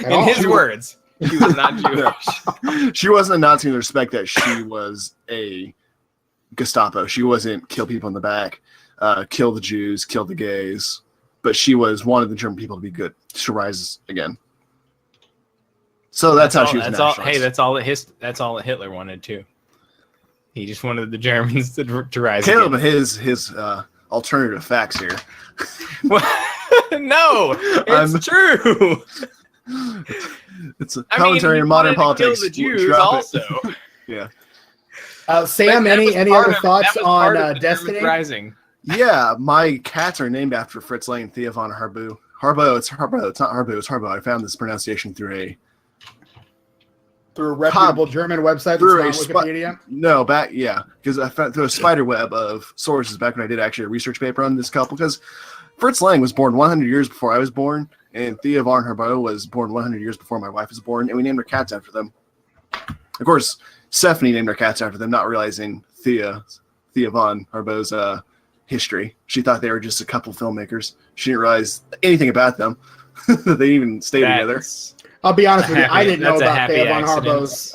In his words. She was not Jewish. She wasn't a Nazi in the respect that she was a Gestapo. She wasn't kill people in the back, kill the Jews, kill the gays, but she wanted the German people to be good, to rise again. So that's how she was nationalist. Hey, that's all that Hitler wanted too. He just wanted the Germans to rise Caleb again. and his alternative facts here. No, it's true. It's a commentary on modern politics. Kill the Jews also. Yeah. Sam, any other thoughts on Destiny? Rising. Yeah, my cats are named after Fritz Lang, Thea von Harbu. Harbo, it's Harbo. It's not Harbu, it's Harbo. I found this pronunciation through a reputable German website. Through that's not Wikipedia. No, because I found through a spider web of sources back when I did actually a research paper on this couple. Because Fritz Lang was born 100 years before I was born, and Thea von Harbo was born 100 years before my wife was born, and we named our cats after them. Of course, Stephanie named our cats after them, not realizing Thea von Harbo's history. She thought they were just a couple filmmakers. She didn't realize anything about them. They even stayed together. I'll be honest with you. I didn't know about Thea von accident. Harbo's.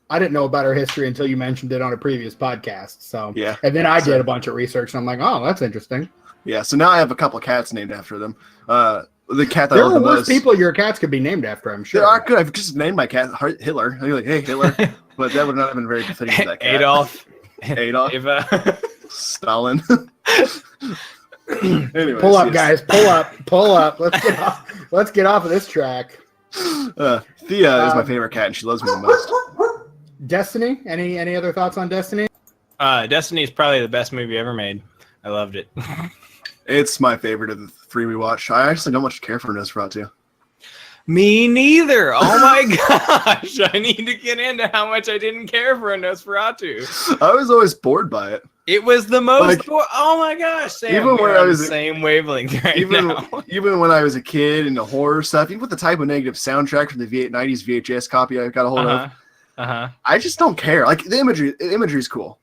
I didn't know about her history until you mentioned it on a previous podcast. So yeah, and then I did a bunch of research, and I'm like, oh, that's interesting. Yeah, so now I have a couple of cats named after them. The cat that there I love are the worse most. people your cats could be named after. I'm sure. There are good. I've just named my cat Hitler. I'd be like, hey Hitler, but that would not have been very befitting for that cat. Adolf. Eva. Stalin. Anyways, pull up, guys. Pull up. Let's get off of this track. Thea is my favorite cat, and she loves me the most. Destiny. Any other thoughts on Destiny? Destiny is probably the best movie ever made. I loved it. It's my favorite of the three we watched. I actually don't much care for Nosferatu. Me neither. Oh my gosh. I need to get into how much I didn't care for a Nosferatu. I was always bored by it. It was the most oh my gosh, Sam, even when I was the same wavelength right now. Even when I was a kid into horror stuff, even with the type of negative soundtrack from the 90s VHS copy I got a hold of, I just don't care. Like the imagery is cool.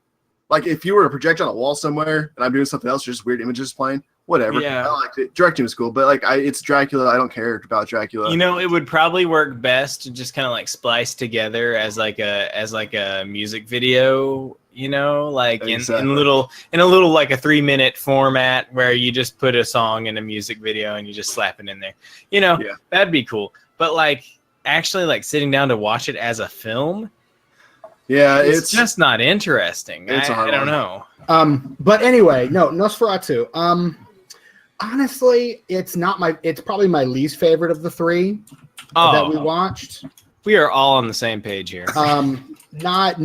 Like if you were to project on a wall somewhere and I'm doing something else, just weird images playing, whatever. Yeah. I liked it. Directing was cool, but like it's Dracula. I don't care about Dracula. You know, it would probably work best to just kind of like splice together as like a music video. You know, like exactly. in a little like a 3-minute format where you just put a song in a music video and you just slap it in there. You know, that'd be cool. But like actually like sitting down to watch it as a film. Yeah, it's just not interesting. I don't know. But anyway, no, Nosferatu. Honestly, it's probably my least favorite of the three that we watched. We are all on the same page here. Not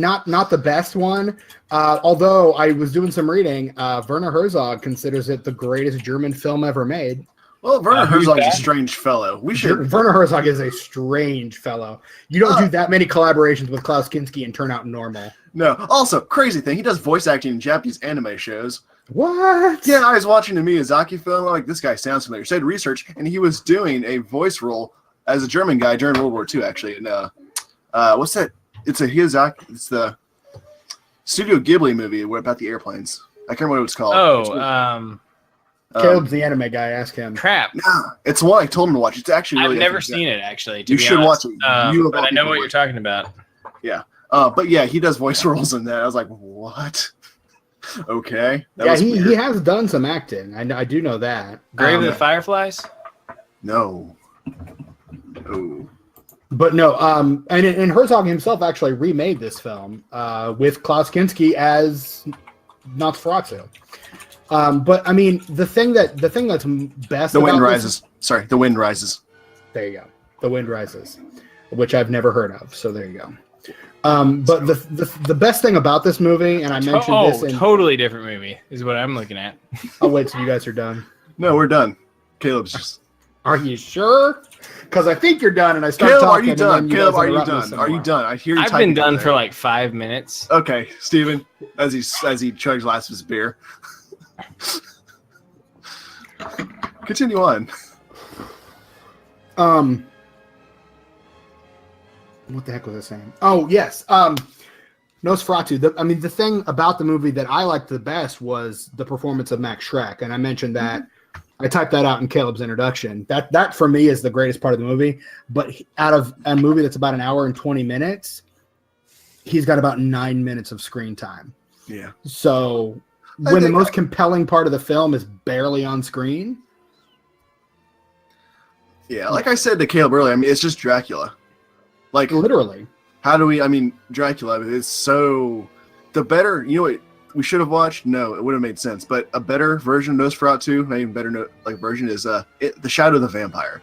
the best one. Although I was doing some reading, Werner Herzog considers it the greatest German film ever made. Well, Werner Herzog is a strange fellow. Werner Herzog is a strange fellow. You don't do that many collaborations with Klaus Kinski and turn out normal. No. Also, crazy thing, he does voice acting in Japanese anime shows. What? Yeah, I was watching a Miyazaki film. I'm like, this guy sounds familiar. So I did research, and he was doing a voice role as a German guy during World War II, actually. And what's that? It's a Miyazaki. It's the Studio Ghibli movie about the airplanes. I can't remember what it's called. Caleb's the anime guy. Ask him. Crap. Nah, it's one I told him to watch. It's actually really I've never seen it, actually. You should watch it. But I know what you're talking about. Yeah. But yeah, he does voice roles in that. I was like, what? Okay. He has done some acting. I do know that. Grave of the Fireflies? No. Oh. But no, and Herzog himself actually remade this film with Klaus Kinski as Nosferatu. But I mean, the thing that's best. The Wind Rises. Sorry, The Wind Rises. There you go. The Wind Rises, which I've never heard of. So there you go. But the best thing about this movie, and I mentioned this in totally different movie, is what I'm looking at. Oh wait, so you guys are done? No, we're done. Caleb's just. Are you sure? Because I think you're done, and I start Caleb, talking. Are you done? Caleb, are you done? Are you done? I hear you. I've been done for like 5 minutes. Okay, Steven, as he chugs last of his beer. Continue on. What the heck was I saying? Oh yes, Nosferatu. The thing about the movie that I liked the best was the performance of Max Schreck, and I mentioned that I typed that out in Caleb's introduction. That for me is the greatest part of the movie. But out of a movie that's about an hour and 20 minutes, he's got about 9 minutes of screen time. Yeah. So when the most compelling part of the film is barely on screen. Yeah, like I said to Caleb earlier, I mean, it's just Dracula. Like, literally. How do we, I mean, Dracula, it's so, the better, you know what we should have watched? No, it would have made sense. But a better version of Nosferatu, not even better version, is The Shadow of the Vampire.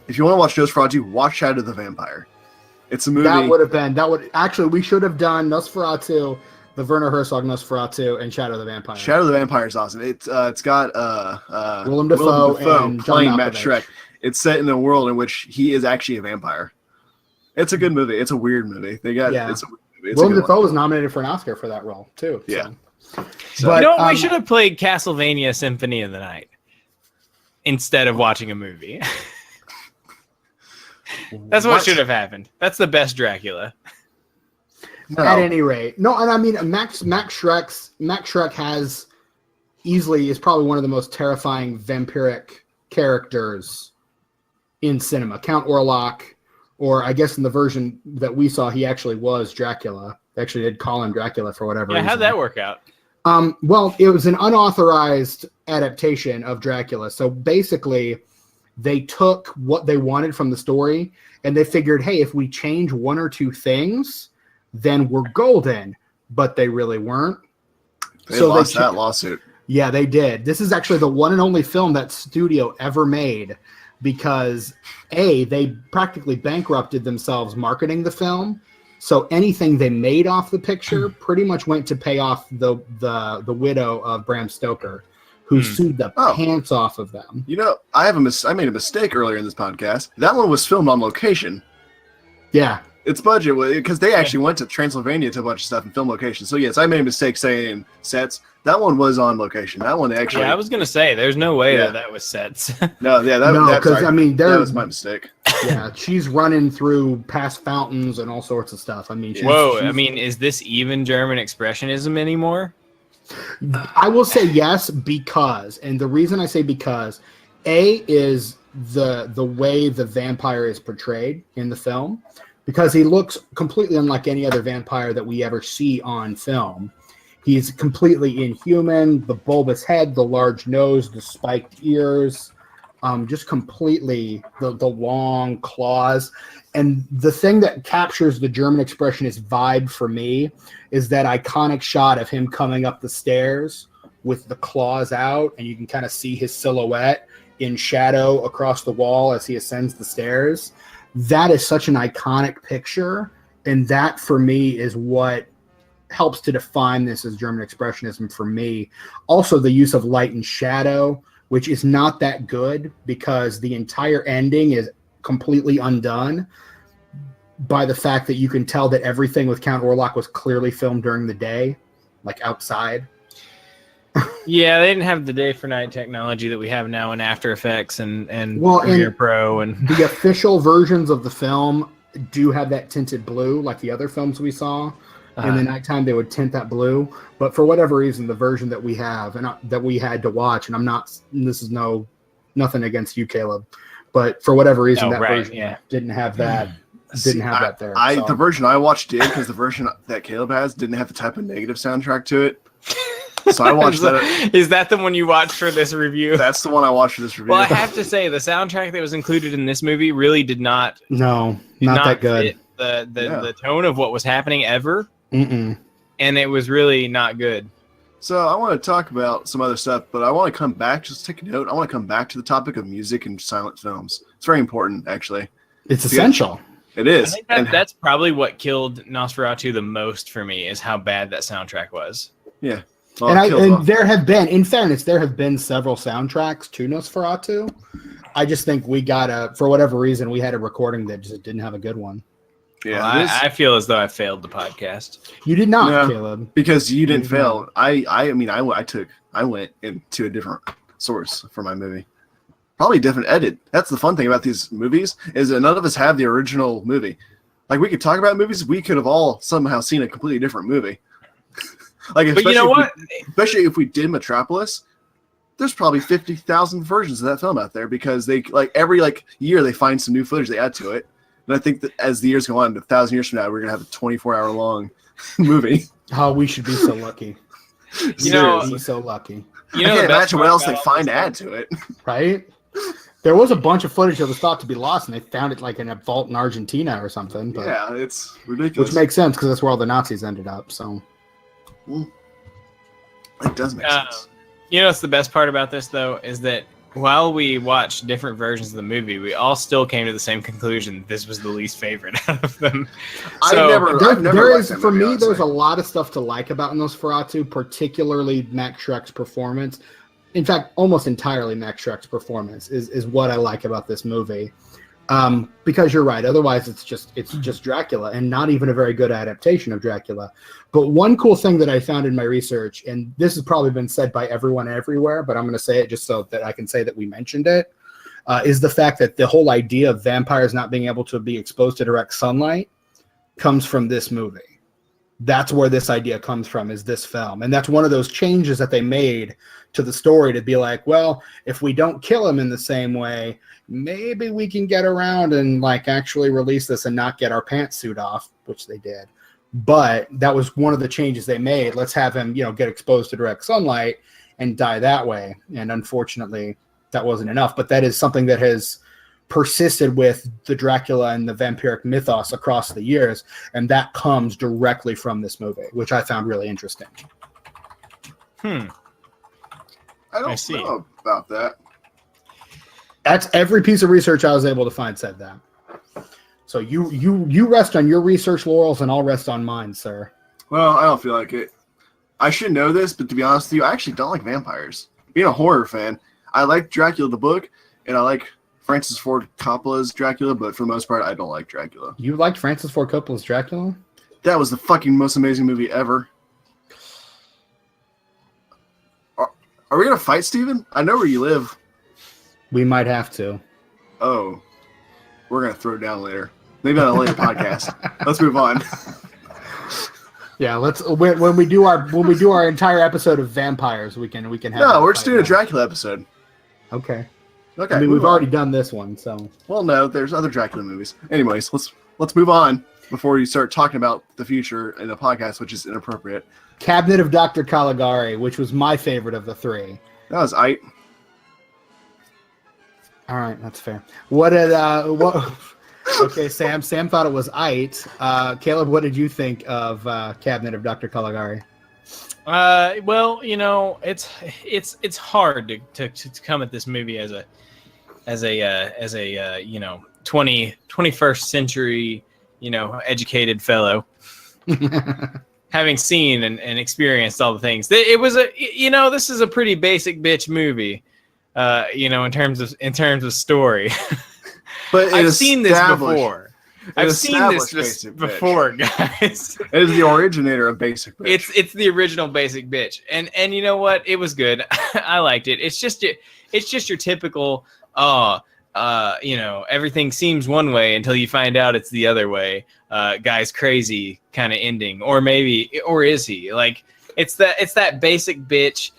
If you want to watch Nosferatu, watch Shadow of the Vampire. It's a movie. We should have done Nosferatu, the Werner Herzog Nosferatu, and Shadow of the Vampire. Shadow of the Vampire is awesome. It's got Willem Dafoe and playing John Matt Malkovich. Shrek. It's set in a world in which he is actually a vampire. It's a good movie. It's a weird movie. It's a weird movie. Willem Dafoe was nominated for an Oscar for that role too. Yeah. So. But, we should have played Castlevania Symphony of the Night instead of watching a movie. That's what should have happened. That's the best Dracula. No. At any rate, no, and I mean Max Shrek is probably one of the most terrifying vampiric characters in cinema. Count Orlok, or I guess in the version that we saw, he actually was Dracula. They actually did call him Dracula for whatever reason. How'd that work out? Well, it was an unauthorized adaptation of Dracula. So basically, they took what they wanted from the story, and they figured, hey, if we change one or two things, then we're golden. But they really weren't. They lost that lawsuit. Yeah, they did. This is actually the one and only film that studio ever made because, they practically bankrupted themselves marketing the film. So anything they made off the picture pretty much went to pay off the widow of Bram Stoker, who sued the pants off of them. You know, I made a mistake earlier in this podcast. That one was filmed on location. Yeah. Its budget was because they actually went to Transylvania to a bunch of stuff and film locations. So yes, I made a mistake saying sets. That one was on location. That one actually. Yeah, I was gonna say there's no way that was sets. No, yeah, that was my mistake. Yeah, she's running through past fountains and all sorts of stuff. I mean, is this even German Expressionism anymore? I will say yes because, and the reason I say because, is the way the vampire is portrayed in the film. Because he looks completely unlike any other vampire that we ever see on film. He's completely inhuman, the bulbous head, the large nose, the spiked ears, just completely the long claws. And the thing that captures the German Expressionist vibe for me is that iconic shot of him coming up the stairs with the claws out, and you can kind of see his silhouette in shadow across the wall as he ascends the stairs. That is such an iconic picture, and that for me is what helps to define this as German Expressionism for me. Also, the use of light and shadow, which is not that good because the entire ending is completely undone by the fact that you can tell that everything with Count Orlok was clearly filmed during the day, like outside. Yeah, they didn't have the day for night technology that we have now in After Effects and Premiere Pro and the official versions of the film do have that tinted blue, like the other films we saw. In the nighttime, they would tint that blue, but for whatever reason, the version that we have and that we had to watch, and this is nothing against you, Caleb, but for whatever reason, version didn't have that. That there. The version I watched did because the version that Caleb has didn't have the type of negative soundtrack to it. So I watched that. Is that the one you watched for this review? That's the one I watched for this review. Well, I have to say, the soundtrack that was included in this movie really did not. No, not that good. Fit the tone of what was happening ever. Mm-mm. And it was really not good. So I want to talk about some other stuff, but I want to come back. Just take a note. I want to come back to the topic of music and silent films. It's very important, actually. It's essential. It is. I think that's probably what killed Nosferatu the most for me is how bad that soundtrack was. Yeah. Well, and there have been, in fairness, several soundtracks to Nosferatu. I just think for whatever reason, we had a recording that just didn't have a good one. Yeah, well, I feel as though I failed the podcast. You did not, Caleb. Because you didn't fail. I went into a different source for my movie. Probably a different edit. That's the fun thing about these movies is that none of us have the original movie. Like we could talk about movies, we could have all somehow seen a completely different movie. Like, but you know what? Especially if we did Metropolis, there's probably 50,000 versions of that film out there because they every year they find some new footage they add to it. And I think that as the years go on, 1,000 years from now, we're gonna have a 24-hour long movie. Oh, we should be so lucky. You know, be so lucky. I can't imagine what else they find to add to it. Right? There was a bunch of footage that was thought to be lost, and they found it like in a vault in Argentina or something. But, yeah, it's ridiculous. Which makes sense because that's where all the Nazis ended up. So it does make sense. You know what's the best part about this, though, is that while we watched different versions of the movie, we all still came to the same conclusion. This was the least favorite out of them. So, for me, there's a lot of stuff to like about Nosferatu, particularly Max Schreck's performance. In fact, almost entirely Max Schreck's performance is what I like about this movie. Because you're right. Otherwise, it's just Dracula, and not even a very good adaptation of Dracula. But one cool thing that I found in my research, and this has probably been said by everyone everywhere, but I'm going to say it just so that I can say that we mentioned it, is the fact that the whole idea of vampires not being able to be exposed to direct sunlight comes from this movie. That's where this idea comes from, is this film. And that's one of those changes that they made to the story to be like, well, if we don't kill him in the same way, maybe we can get around and actually release this and not get our pantsuit off, which they did. But that was one of the changes they made. Let's have him, get exposed to direct sunlight and die that way. And unfortunately, that wasn't enough. But that is something that has persisted with the Dracula and the vampiric mythos across the years. And that comes directly from this movie, which I found really interesting. I don't know about that. That's every piece of research I was able to find said that. So you rest on your research laurels, and I'll rest on mine, sir. Well, I don't feel like it. I should know this, but to be honest with you, I actually don't like vampires. Being a horror fan, I like Dracula the book, and I like Francis Ford Coppola's Dracula, but for the most part, I don't like Dracula. You liked Francis Ford Coppola's Dracula? That was the fucking most amazing movie ever. Are we going to fight, Steven? I know where you live. We might have to. Oh. We're going to throw it down later. Maybe on a later podcast. Let's move on. Yeah, let's when we do our entire episode of vampires, we can have. No, we're just doing a Dracula episode. Okay. Okay. I mean, we've already done this one, so. Well, no, there's other Dracula movies. Anyways, let's move on before you start talking about the future in a podcast, which is inappropriate. Cabinet of Dr. Caligari, which was my favorite of the three. That was aight. All right, that's fair. What? Okay, Sam. Sam thought it was aight. Caleb, what did you think of Cabinet of Dr. Caligari? Well, it's hard to come at this movie as a 21st century educated fellow. Having seen and experienced all the things, it was this is a pretty basic bitch movie, in terms of story. But I've seen this before. I've seen this before, guys. It is the originator of basic bitch. It's the original basic bitch, and you know what? It was good. I liked it. It's just your typical everything seems one way until you find out it's the other way. Guy's crazy kind of ending, or is he? It's that basic bitch.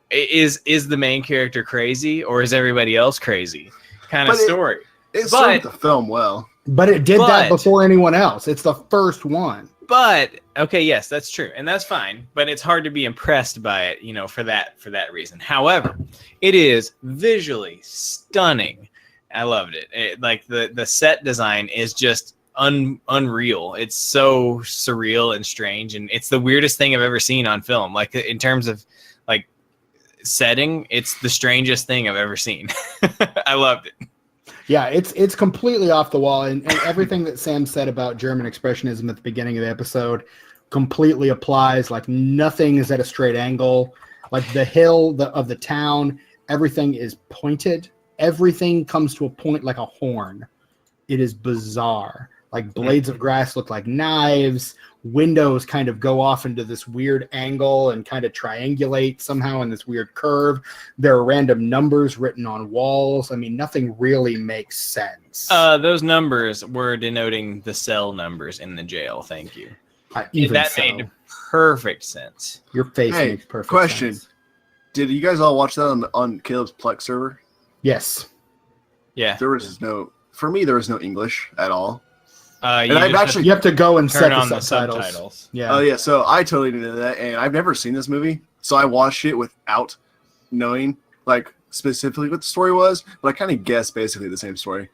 Is the main character crazy, or is everybody else crazy? Kind of story. It served the film well. But it did that before anyone else. It's the first one. But okay, yes, that's true, and that's fine. But it's hard to be impressed by it, for that reason. However, it is visually stunning. I loved it. The set design is just unreal. It's so surreal and strange, and it's the weirdest thing I've ever seen on film. In terms of setting, it's the strangest thing I've ever seen. I loved it. Yeah, it's completely off the wall, and everything that Sam said about German Expressionism at the beginning of the episode completely applies. Nothing is at a straight angle. The hill of the town, everything is pointed. Everything comes to a point like a horn. It is bizarre. Blades of grass look like knives. Windows kind of go off into this weird angle and kind of triangulate somehow in this weird curve. There are random numbers written on walls. I mean, nothing really makes sense. Those numbers were denoting the cell numbers in the jail. Thank you. That made perfect sense. Your face makes perfect question. sense. Did you guys all watch that on Caleb's Plex server? Yes. Yeah. There was for me, there was no English at all. And you have to go and set turn on the the subtitles. subtitles. Yeah. Oh yeah, so I totally didn't know that, and I've never seen this movie, so I watched it without knowing like specifically what the story was, but I kind of guessed basically the same story.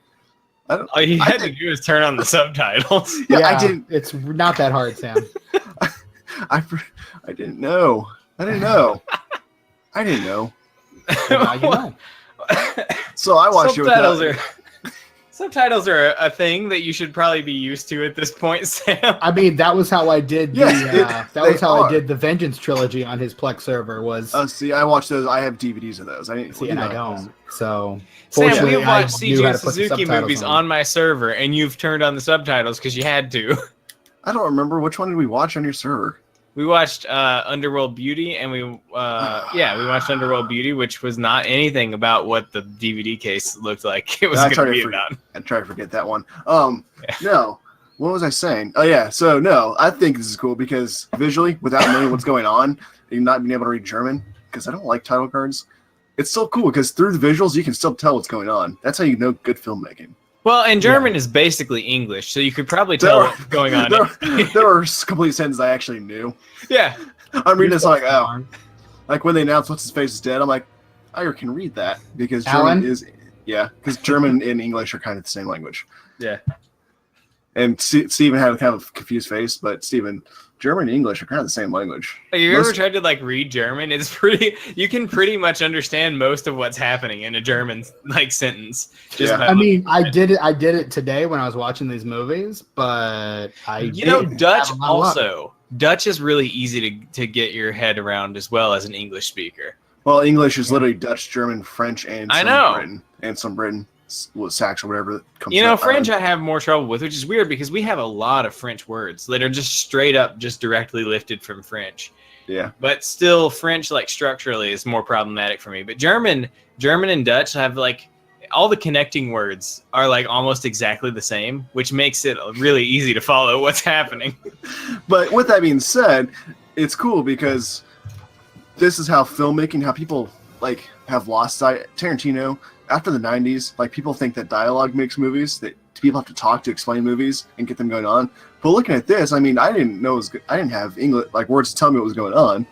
All you had to do is turn on the subtitles. Yeah, Yeah, I didn't. It's not that hard, Sam. I didn't know. I didn't know. I didn't know. Well, now you know. So I watched Subtitles are a thing that you should probably be used to at this point, Sam. I mean, that was how I did I did the Vengeance trilogy on his Plex server. Was see, I watched those. I have DVDs of those. I didn't see, and I don't. So, Sam, fortunately, we've I watched knew how CJ to put the Suzuki subtitles movies on my server, and you've turned on the subtitles because you had to. I don't remember which one did we watch on your server. We watched Underworld Beauty, and we watched Underworld Beauty, which was not anything about what the DVD case looked like. It was going to be about. I try to forget that one. No, what was I saying? Oh yeah, so no, I think this is cool because visually, without knowing what's going on, and not being able to read German, because I don't like title cards, it's so cool because through the visuals you can still tell what's going on. That's how you know good filmmaking. Well, and German is basically English, so you could probably tell what's going on. There were complete sentences I actually knew. Yeah. I'm reading this like, oh. Like when they announced what's his face is dead, I'm like, I can read that because German because German and English are kind of the same language. Yeah. And Steven had kind of a confused face, but Steven, German and English are kind of the same language. Have you ever tried to like read German? It's you can pretty much understand most of what's happening in a German like sentence. I mean, I did it today when I was watching these movies, but Dutch also. Dutch is really easy to get your head around as well as an English speaker. Well, English is literally Dutch, German, French, and some Britain. Sax or whatever comes French I have more trouble with, which is weird because we have a lot of French words that are just straight up just directly lifted from French. Yeah. But still French like structurally is more problematic for me. But German and Dutch have like all the connecting words are like almost exactly the same, which makes it really easy to follow what's happening. But with that being said, it's cool because this is how filmmaking, how people like have lost sight. Tarantino, after the 90s, like people think that dialogue makes movies, that people have to talk to explain movies and get them going on. But looking at this, I mean, I didn't have English like words to tell me what was going on,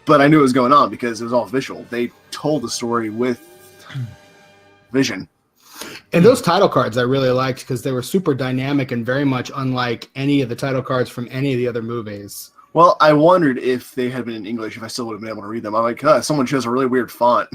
but I knew it was going on because it was all visual. They told the story with vision. And those title cards I really liked because they were super dynamic and very much unlike any of the title cards from any of the other movies. Well, I wondered if they had been in English, if I still would have been able to read them. I'm like, someone chose a really weird font.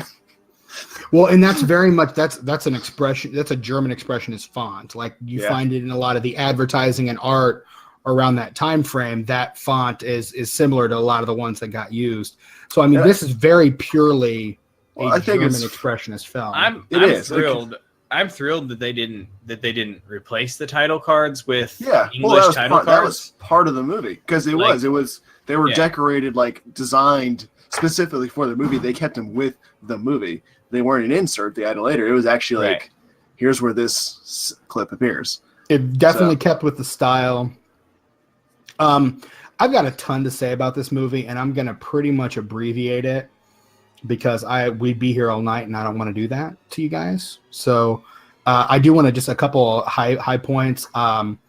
Well, and that's very much that's an expression. That's a German expressionist font. Like you find it in a lot of the advertising and art around that time frame. That font is similar to a lot of the ones that got used. So I mean, this is very purely a German expressionist film. I'm thrilled. I'm thrilled that they didn't replace the title cards with English title cards. That was part of the movie because they were decorated like designed specifically for the movie. They kept them with the movie. They weren't an insert they added later. It was actually like, here's where this clip appears. It definitely kept with the style. I've got a ton to say about this movie, and I'm going to pretty much abbreviate it because we'd be here all night, and I don't want to do that to you guys. So I do want to just a couple high points. Conrad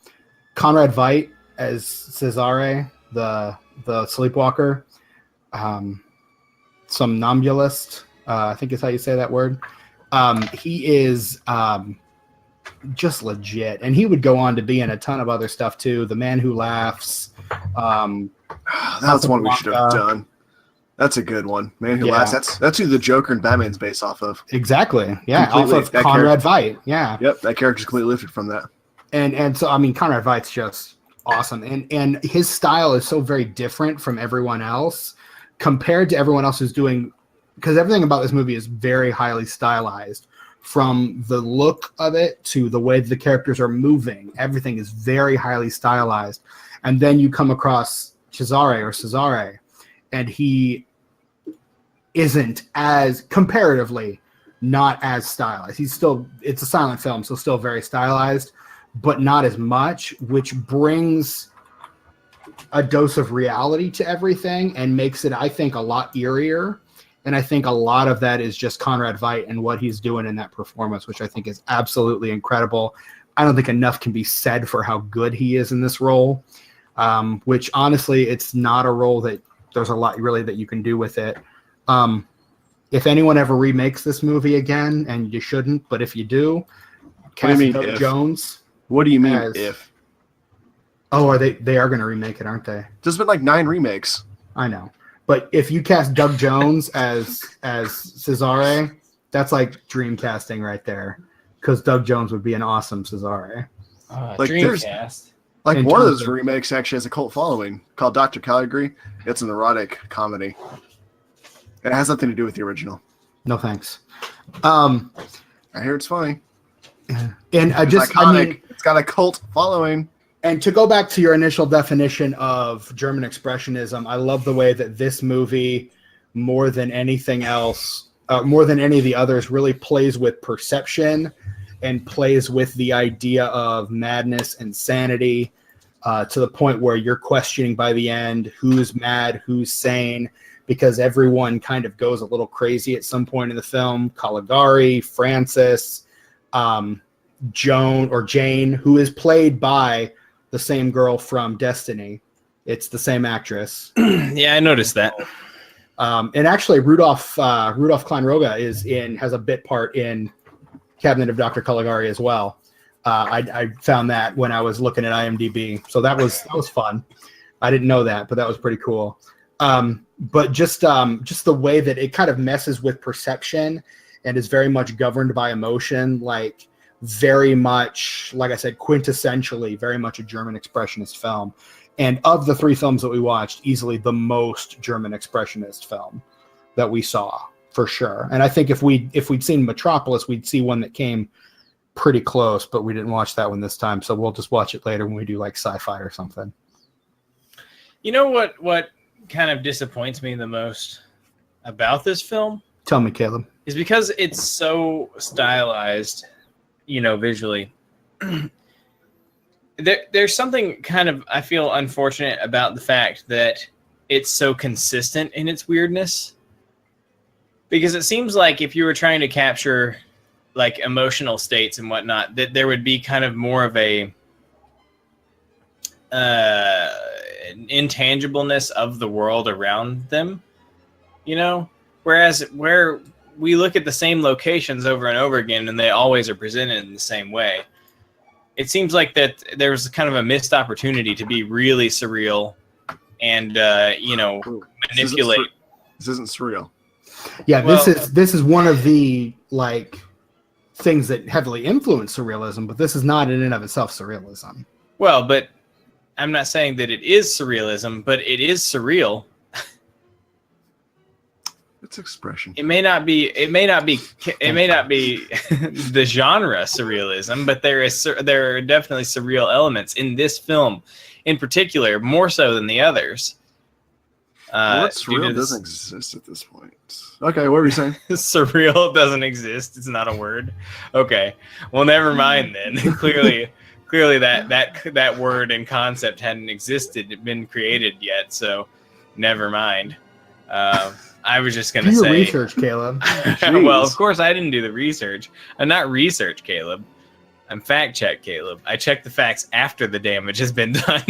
Veidt as Cesare, the sleepwalker, somnambulist, I think is how you say that word. He is just legit, and he would go on to be in a ton of other stuff too. The Man Who Laughs. That's one we should have done. That's a good one. Man Who Laughs. That's who the Joker and Batman's based off of. Exactly. Yeah. Off of Conrad Veidt. Yeah. Yep. That character's completely lifted from that. And so I mean, Conrad Veidt's just awesome, and his style is so very different from everyone else compared to everyone else who's doing. Because everything about this movie is very highly stylized, from the look of it to the way the characters are moving. Everything is very highly stylized. And then you come across Cesare, and he isn't as, comparatively, not as stylized. It's a silent film, so still very stylized, but not as much, which brings a dose of reality to everything and makes it, I think, a lot eerier And I think a lot of that is just Conrad Veidt and what he's doing in that performance, which I think is absolutely incredible. I don't think enough can be said for how good he is in this role, which honestly, it's not a role that there's a lot really that you can do with it. If anyone ever remakes this movie again, and you shouldn't, but if you do, cast Doug Jones. What do you mean if? Oh, are they are going to remake it, aren't they? There's been like 9 remakes. I know. But if you cast Doug Jones as Cesare, that's like dream casting right there. Because Doug Jones would be an awesome Cesare. Dreamcast. Like one of those remakes actually has a cult following called Dr. Caligari. It's an erotic comedy. It has nothing to do with the original. No thanks. I hear it's funny. And it's got a cult following. And to go back to your initial definition of German Expressionism, I love the way that this movie, more than anything else, more than any of the others, really plays with perception and plays with the idea of madness and sanity to the point where you're questioning by the end who's mad, who's sane, because everyone kind of goes a little crazy at some point in the film. Caligari, Francis, Jane, who is played by the same girl from Destiny. It's the same actress. Yeah, I noticed that. And actually, Rudolph Kleinroga has a bit part in Cabinet of Dr. Caligari as well. I found that when I was looking at IMDb, so that was fun. I didn't know that, but that was pretty cool. But just the way that it kind of messes with perception and is very much governed by emotion, like very much, like I said, quintessentially very much a German Expressionist film. And of the 3 films that we watched, easily the most German Expressionist film that we saw, for sure. And I think if we'd seen Metropolis, we'd see one that came pretty close, but we didn't watch that one this time. So we'll just watch it later when we do like sci-fi or something. You know what kind of disappoints me the most about this film? Tell me, Caleb. Is because it's so stylized, visually. There's something kind of, I feel, unfortunate about the fact that it's so consistent in its weirdness. Because it seems like if you were trying to capture like emotional states and whatnot, that there would be kind of more of a intangibleness of the world around them, whereas where we look at the same locations over and over again and they always are presented in the same way. It seems like that there was kind of a missed opportunity to be really surreal and manipulate. This isn't surreal. Yeah, this is one of the like things that heavily influence surrealism, but this is not in and of itself surrealism. Well, but I'm not saying that it is surrealism, but it is surreal. It's expression. It may not be the genre surrealism, but there are definitely surreal elements in this film, in particular, more so than the others. What's surreal doesn't exist at this point. Okay, what were you saying? Surreal doesn't exist. It's not a word. Okay, well, never mind then. Clearly that word and concept hadn't been created yet. So, never mind. I was just going to say... Do your research, Caleb. Well, of course, I didn't do the research. I'm not research, Caleb. I'm fact-check, Caleb. I check the facts after the damage has been done.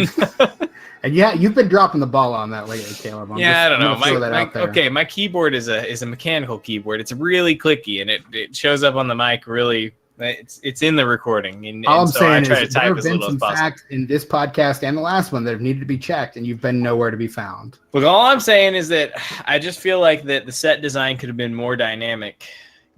And yeah, you've been dropping the ball on that lately, Caleb. I don't know. My keyboard is a mechanical keyboard. It's really clicky, and it shows up on the mic really... It's in the recording, and all I'm so saying I try is to type there have as been little some as possible. facts in this podcast and the last one that have needed to be checked, and you've been nowhere to be found. Look, all I'm saying is that I just feel like that the set design could have been more dynamic.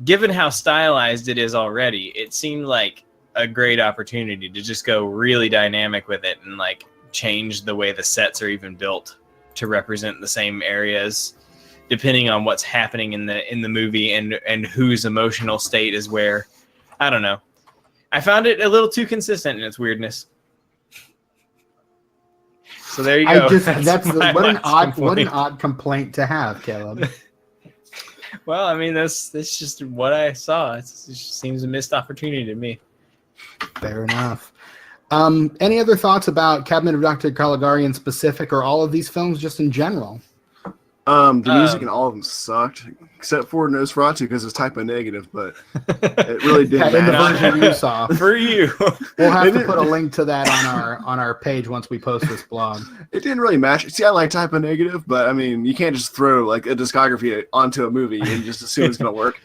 Given how stylized it is already, it seemed like a great opportunity to just go really dynamic with it and like change the way the sets are even built to represent the same areas, depending on what's happening in the movie and whose emotional state is where. I don't know. I found it a little too consistent in its weirdness. So there you go. What an odd complaint to have, Caleb. Well, I mean, that's just what I saw. It just seems a missed opportunity to me. Fair enough. Any other thoughts about Cabinet of Dr. Caligari in specific, or all of these films just in general? The music in all of them sucked, except for Nosferatu because it's typo negative, but it really didn't in the matter. version you saw. For you. We'll have to put a link to that on our page once we post this blog. It didn't really match. See, I like typo negative, but I mean, you can't just throw like a discography onto a movie and just assume it's going to work.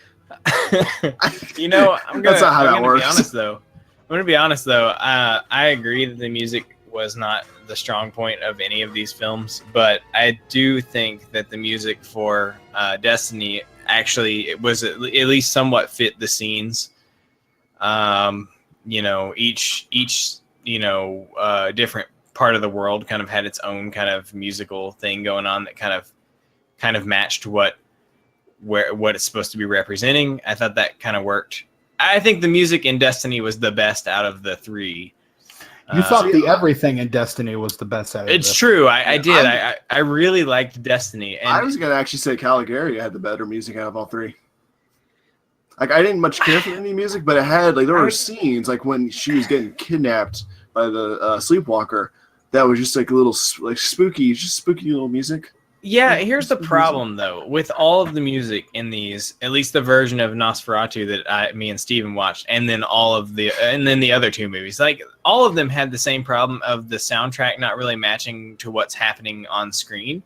You know, That's not how that works. I'm going to be honest, though. I agree that the music was not the strong point of any of these films, but I do think that the music for Destiny actually it was at least somewhat fit the scenes. You know, each different part of the world kind of had its own kind of musical thing going on that kind of matched what it's supposed to be representing. I thought that kind of worked. I think the music in Destiny was the best out of the three. You thought the everything in Destiny was the best out of It's true. I did. I really liked Destiny. And I was going to actually say Caligari had the better music out of all three. Like, I didn't much care for any music, but it had, like, there were scenes, like, when she was getting kidnapped by the sleepwalker, that was just, like, a little, like, spooky little music. Yeah, here's the problem, though. With all of the music in these, at least the version of Nosferatu that me and Steven watched, and then the other two movies, like, all of them had the same problem of the soundtrack not really matching to what's happening on screen,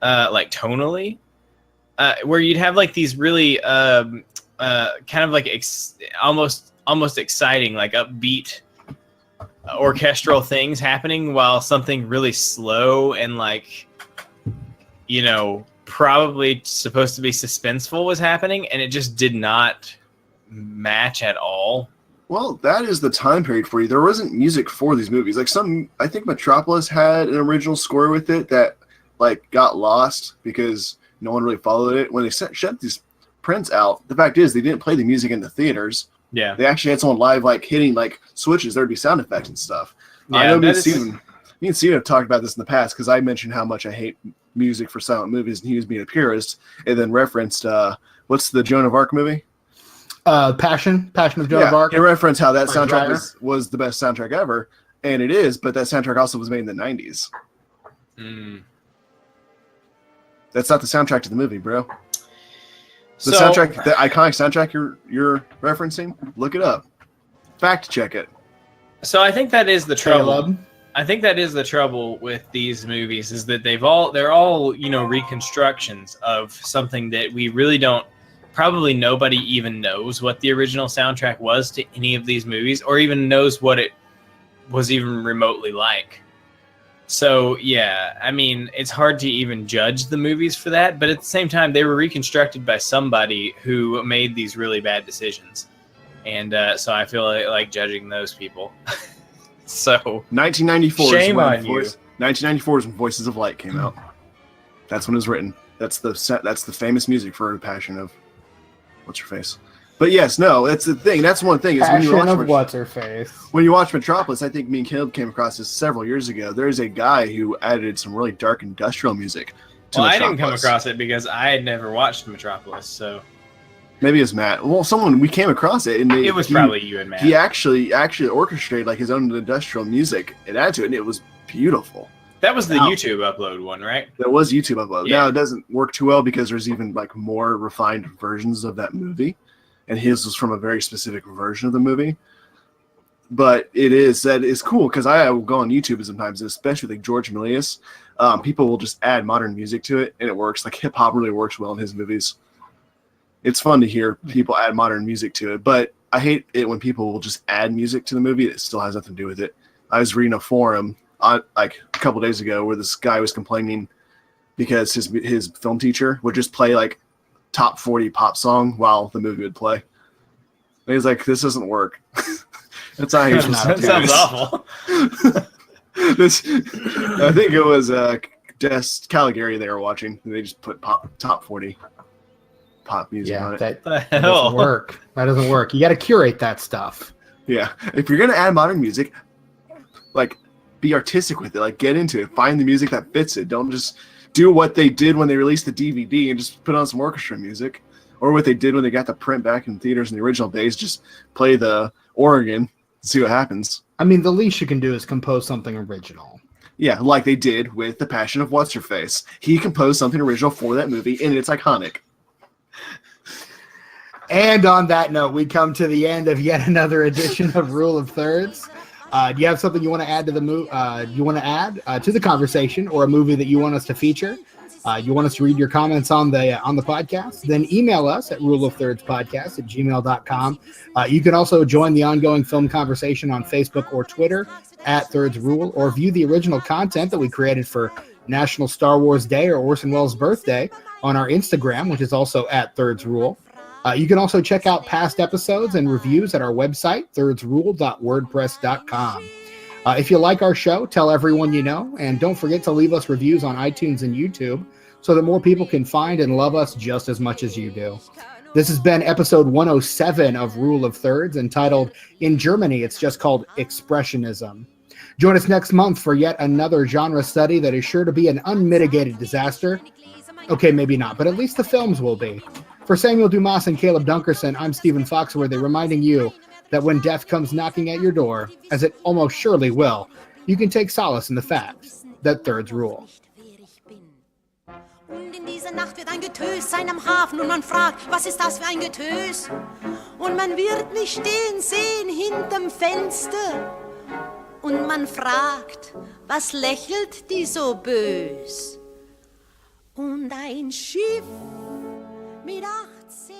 like, tonally, where you'd have, like, these really kind of, like, almost exciting, like, upbeat orchestral things happening while something really slow and, like, you know, probably supposed to be suspenseful was happening, and it just did not match at all. Well, that is the time period for you. There wasn't music for these movies. Like I think Metropolis had an original score with it that like got lost because no one really followed it. When they shut these prints out, the fact is they didn't play the music in the theaters. Yeah. They actually had someone live like hitting like switches. There'd be sound effects and stuff. Yeah, I know me and Steven have talked about this in the past because I mentioned how much I hate music for silent movies, and he was being a purist, and then referenced what's the Joan of Arc movie? Passion of Joan of Arc. He referenced how that soundtrack was the best soundtrack ever, and it is, but that soundtrack also was made in the 90s. That's not the soundtrack to the movie, bro. The soundtrack, the iconic soundtrack you're referencing, look it up. Fact check it. So I think that is the trouble. Caleb. I think that is the trouble with these movies is that they're all, you know, reconstructions of something that we really don't, probably nobody even knows what the original soundtrack was to any of these movies or even knows what it was even remotely like. So, yeah, I mean, it's hard to even judge the movies for that, but at the same time, they were reconstructed by somebody who made these really bad decisions. And so I feel like judging those people. So 1994. Shame on you. 1994 is when Voices of Light came out. That's when it was written. That's the famous music for Passion of what's her face. But yes, no, that's the thing. That's one thing is when you watch what's her face. When you watch Metropolis, I think me and Caleb came across this several years ago. There's a guy who added some really dark industrial music to Well, I Metropolis. didn't come across it because I had never watched Metropolis, so maybe it's Matt. Well, we came across it, and it was probably you and Matt. He actually orchestrated like his own industrial music and added to it, and it was beautiful. That was the YouTube upload one, right? That was YouTube upload. Yeah. Now it doesn't work too well because there's even like more refined versions of that movie, and his was from a very specific version of the movie. But that is cool because I will go on YouTube sometimes, especially like George Milius. People will just add modern music to it, and it works. Like hip hop really works well in his movies. It's fun to hear people add modern music to it, but I hate it when people will just add music to the movie that still has nothing to do with it. I was reading a forum like a couple days ago where this guy was complaining because his film teacher would just play like top 40 pop song while the movie would play. And he's like, this doesn't work. That's not how you're supposed to do That sounds this. awful. I think it was Caligari they were watching. They just put top 40 pop music on it. That doesn't work. That doesn't work. You got to curate that stuff. Yeah. If you're going to add modern music, like, be artistic with it. Like, get into it. Find the music that fits it. Don't just do what they did when they released the DVD and just put on some orchestra music. Or what they did when they got the print back in theaters in the original days. Just play the organ and see what happens. I mean, the least you can do is compose something original. Yeah, like they did with The Passion of What's-Her-Face. He composed something original for that movie, and it's iconic. And on that note, we come to the end of yet another edition of Rule of Thirds. Do you have something you want to add to the to the conversation, or a movie that you want us to feature? You want us to read your comments on the podcast? Then email us at ruleofthirdspodcast@gmail.com. You can also join the ongoing film conversation on Facebook or Twitter at Thirds Rule, or view the original content that we created for National Star Wars Day or Orson Welles' birthday on our Instagram, which is also at Thirds Rule. You can also check out past episodes and reviews at our website, thirdsrule.wordpress.com. If you like our show, tell everyone you know, and don't forget to leave us reviews on iTunes and YouTube so that more people can find and love us just as much as you do. This has been episode 107 of Rule of Thirds, entitled, in Germany, it's just called Expressionism. Join us next month for yet another genre study that is sure to be an unmitigated disaster. Okay, maybe not, but at least the films will be. For Samuel Dumas and Caleb Dunkerson, I'm Stephen Foxworthy, reminding you that when death comes knocking at your door, as it almost surely will, you can take solace in the fact that thirds rule. Und in dieser Nacht wird ein Getös sein am Hafen und man fragt, was ist das für ein Getös? Und man wird mich stehen sehen hinterm Fenster. Und man fragt, was lächelt die so bös? Und ein Schiff mit 18